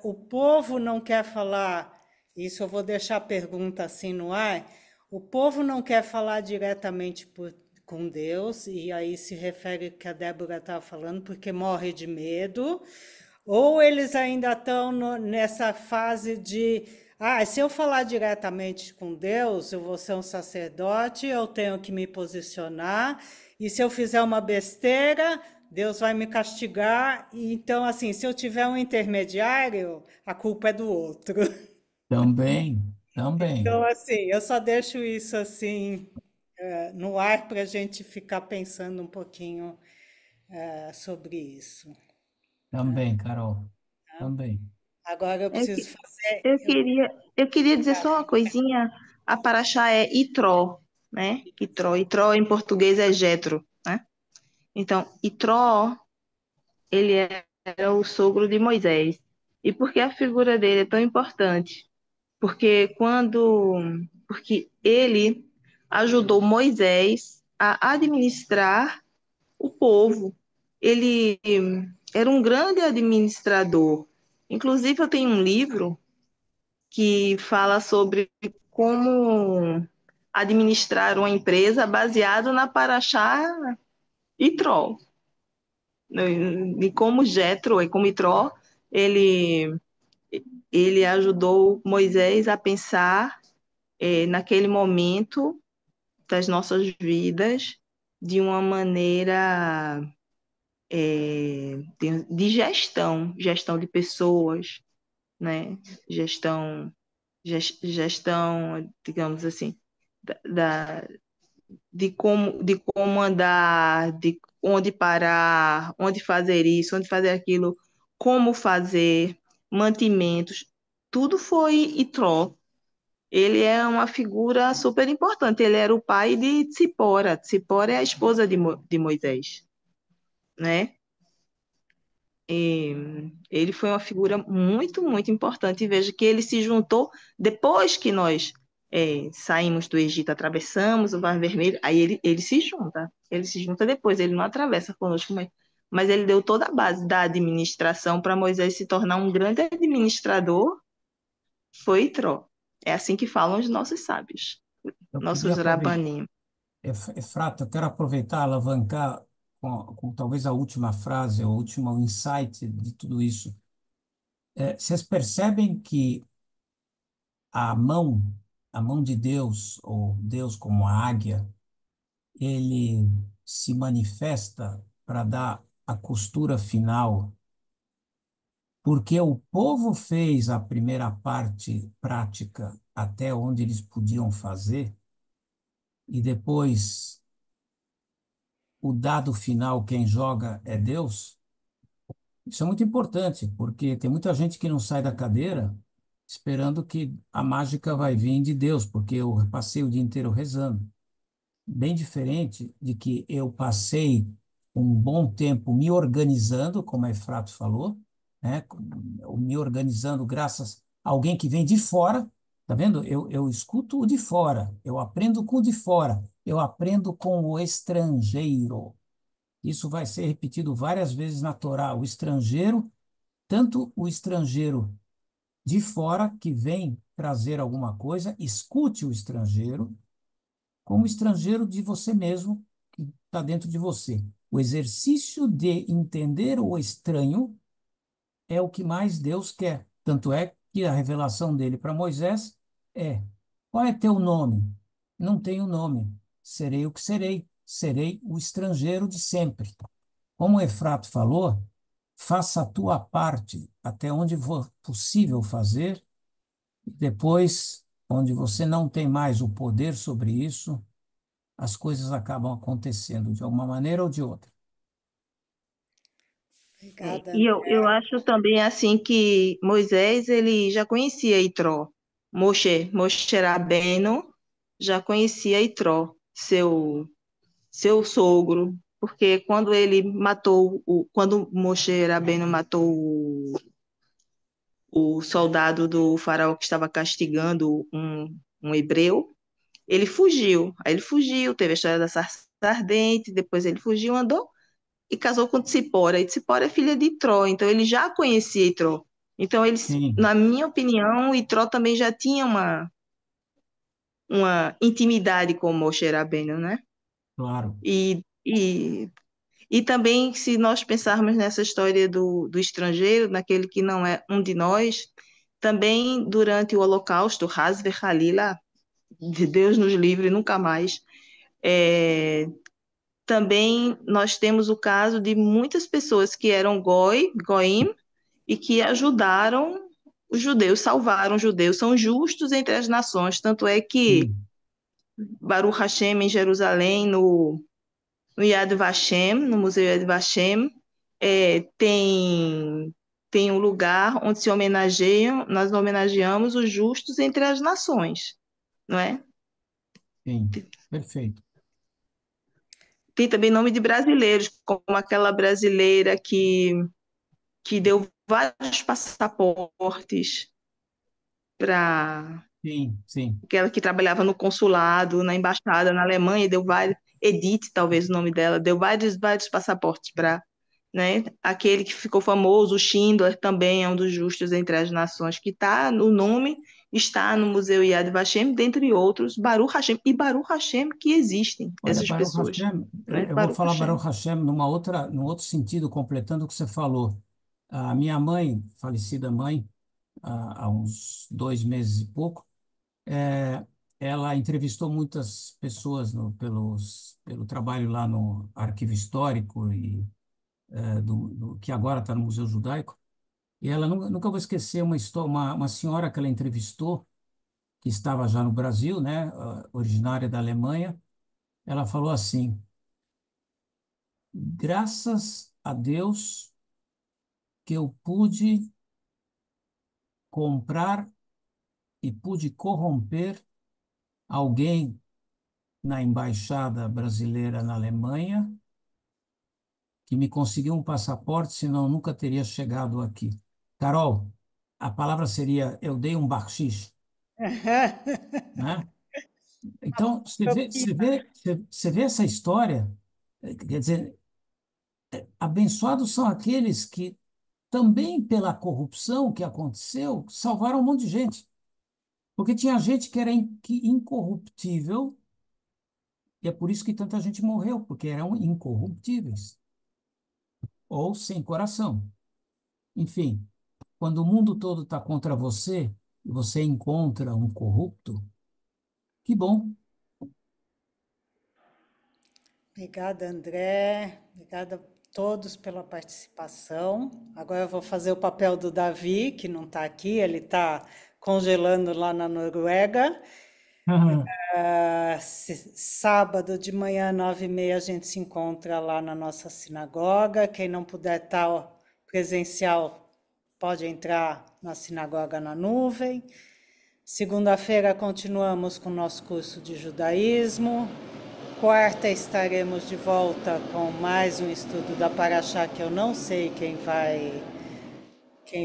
o povo não quer falar, isso eu vou deixar a pergunta assim no ar, o povo não quer falar diretamente com Deus, e aí se refere ao que a Débora estava falando, porque morre de medo, ou eles ainda estão nessa fase de, se eu falar diretamente com Deus, eu vou ser um sacerdote, eu tenho que me posicionar, e se eu fizer uma besteira, Deus vai me castigar. E então, assim, se eu tiver um intermediário, a culpa é do outro. Também, também, Então, assim, eu só deixo isso assim no ar para a gente ficar pensando um pouquinho sobre isso. também, Carol. Também. Agora eu Eu, preciso que- fazer. eu queria dizer só uma coisinha. A Paraxá é Itró, né? Itró em português é Jetro, né? Então, Itró, ele era o sogro de Moisés. E por que a figura dele é tão importante? Porque ele ajudou Moisés a administrar o povo. Ele era um grande administrador. Inclusive, eu tenho um livro que fala sobre como administrar uma empresa baseado na Paraxá Itró, e como Jetro e como Itró, ele ele ajudou Moisés a pensar naquele momento das nossas vidas de uma maneira de gestão de pessoas, né? Gestão, digamos assim, da, de como andar, de onde parar, onde fazer isso, onde fazer aquilo, como fazer, mantimentos, tudo foi Itró. Ele é uma figura super importante. Ele era o pai de Tsipora. Tsipora é a esposa de Moisés, né? E ele foi uma figura muito, muito importante. E veja que ele se juntou depois que nós saímos do Egito, atravessamos o Mar Vermelho. Aí ele se junta. Ele se junta depois. Ele não atravessa conosco, mas ele deu toda a base da administração para Moisés se tornar um grande administrador. Foi Itró. É assim que falam os nossos sábios, Eu queria nossos aproveitar, rabanim. Efrata, eu quero aproveitar, alavancar com talvez a última frase, o último insight de tudo isso. Vocês percebem que a mão, a mão de Deus, ou Deus como a águia, ele se manifesta para dar a costura final, porque o povo fez a primeira parte prática até onde eles podiam fazer, e depois o dado final, quem joga é Deus. Isso é muito importante, porque tem muita gente que não sai da cadeira esperando que a mágica vai vir de Deus, porque eu passei o dia inteiro rezando. bem diferente de que eu passei um bom tempo me organizando, como a Efrato falou, né? Me organizando graças a alguém que vem de fora, tá vendo? Eu escuto o de fora, eu aprendo com o de fora, eu aprendo com o estrangeiro. Isso vai ser repetido várias vezes na Torá. O estrangeiro, tanto o estrangeiro de fora que vem trazer alguma coisa, escute o estrangeiro, como estrangeiro de você mesmo, que está dentro de você. O exercício de entender o estranho é o que mais Deus quer. Tanto é que a revelação dele para Moisés é: qual é teu nome? Não tenho nome. Serei o que serei. Serei o estrangeiro de sempre. Como o Efrato falou, faça a tua parte até onde for possível fazer, e depois, onde você não tem mais o poder sobre isso, as coisas acabam acontecendo de alguma maneira ou de outra. Obrigada, E eu acho também assim que Moisés ele já conhecia Itró. Moshe Rabbeinu já conhecia Itró, seu sogro, porque quando Moshe Rabbeinu matou o soldado do faraó que estava castigando um hebreu, ele fugiu. Aí ele fugiu, teve a história da sarça ardente, depois ele fugiu, andou e casou com Tsipora. E Tsipora é filha de Itró, então ele já conhecia Itró. Então, eles, Sim, na minha opinião, Itró também já tinha uma intimidade com Moshe Rabbeinu, né? claro. E, e, e também, se nós pensarmos nessa história do estrangeiro, naquele que não é um de nós, também durante o Holocausto, Hasve Halila, de Deus nos livre, nunca mais, é, também nós temos o caso de muitas pessoas que eram goim, e que ajudaram os judeus, salvaram os judeus, são justos entre as nações. Tanto é que Sim, Baruch Hashem, em Jerusalém, no Yad Vashem, no Museu Yad Vashem, tem um lugar onde nós homenageamos os justos entre as nações, não é? sim, perfeito. Tem também nome de brasileiros, como aquela brasileira que deu vários passaportes para Sim, sim. aquela que trabalhava no consulado, na embaixada na Alemanha, deu vários, Edith, talvez o nome dela, deu vários passaportes para, né? Aquele que ficou famoso, o Schindler, também é um dos justos entre as nações, que está no nome, está no Museu Yad Vashem, dentre outros, Baruch Hashem, e Baruch Hashem que existem Olha, essas Baruch pessoas, Hashem, né? eu vou Baruch falar Hashem. Baruch Hashem num outro sentido, completando o que você falou. A minha mãe, falecida mãe, há uns 2 meses e pouco, é, ela entrevistou muitas pessoas pelo trabalho lá no Arquivo Histórico e que agora está no Museu Judaico. E ela nunca vou esquecer uma senhora que ela entrevistou, que estava já no Brasil, né, originária da Alemanha. Ela falou assim: graças a Deus que eu pude comprar e pude corromper alguém na embaixada brasileira na Alemanha que me conseguiu um passaporte, senão eu nunca teria chegado aqui. Carol, a palavra seria: eu dei um bakshish, né? Então, você vê essa história, quer dizer, abençoados são aqueles que também pela corrupção que aconteceu, salvaram um monte de gente. Porque tinha gente que era incorruptível, e é por isso que tanta gente morreu, porque eram incorruptíveis, ou sem coração. Enfim, quando o mundo todo está contra você, e você encontra um corrupto, que bom. Obrigada, André. Obrigada a todos pela participação. Agora eu vou fazer o papel do Davi, que não está aqui, ele está congelando lá na Noruega. Sábado de manhã, 9h30, a gente se encontra lá na nossa sinagoga. Quem não puder estar presencial, pode entrar na sinagoga na nuvem. Segunda-feira, continuamos com o nosso curso de judaísmo. quarta estaremos de volta com mais um estudo da Paraxá, que eu não sei quem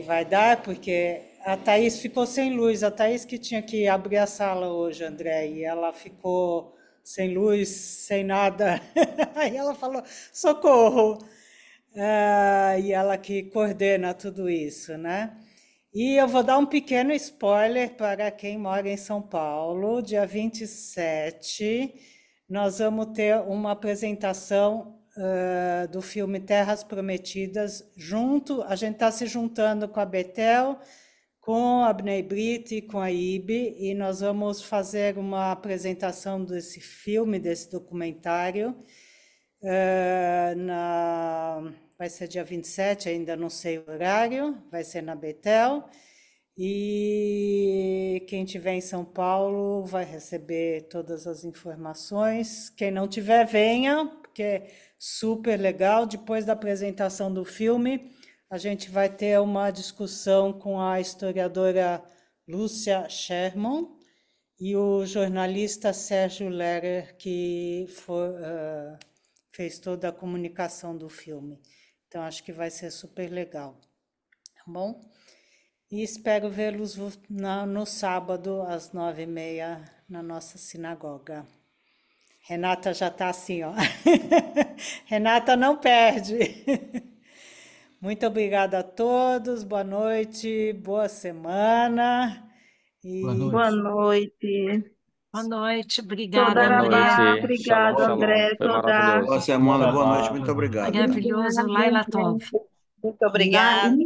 vai dar, porque a Thaís ficou sem luz. A Thaís que tinha que abrir a sala hoje, André, e ela ficou sem luz, sem nada. Aí ela falou, socorro! E ela que coordena tudo isso, né? E eu vou dar um pequeno spoiler para quem mora em São Paulo. Dia 27, nós vamos ter uma apresentação do filme Terras Prometidas junto. A gente está se juntando com a Betel, com a Bnei Brit e com a IB, e nós vamos fazer uma apresentação desse filme, desse documentário. Vai ser dia 27, ainda não sei o horário, vai ser na Betel. E quem estiver em São Paulo vai receber todas as informações. Quem não tiver, venha, porque é super legal. Depois da apresentação do filme, a gente vai ter uma discussão com a historiadora Lúcia Sherman e o jornalista Sérgio Lerer, que fez toda a comunicação do filme. Então, acho que vai ser super legal, tá bom? E espero vê-los no sábado, às 9h30, na nossa sinagoga. Renata já está assim, ó. Renata não perde. Muito obrigada a todos, boa noite, boa semana. Boa noite. Boa noite. Boa noite, Toda obrigada, Boa André. Arabá, noite. Shalom, obrigado, shalom. André. Foi Toda maravilhoso. Boa semana, boa noite, Toda muito obrigado. Maravilhoso, Laila Tov. Muito obrigada.